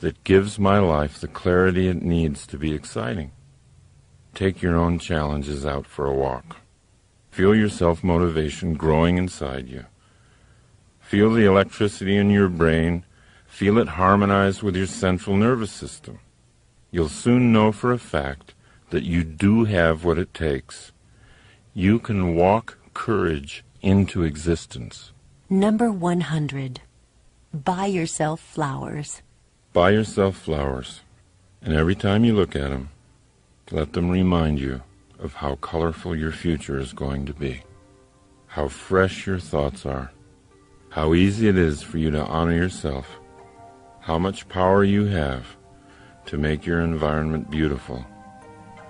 that gives my life the clarity it needs to be exciting. Take your own challenges out for a walk. Feel your self-motivation growing inside you. Feel the electricity in your brain. Feel it harmonize with your central nervous system. You'll soon know for a fact that you do have what it takes. You can walk courage into existence. Number 100. Buy yourself flowers. Buy yourself flowers, and every time you look at them, let them remind you of how colorful your future is going to be, how fresh your thoughts are, how easy it is for you to honor yourself, how much power you have to make your environment beautiful,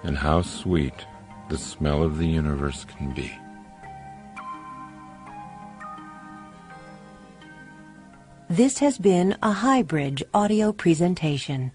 and how sweet the smell of the universe can be. This has been a Highbridge audio presentation.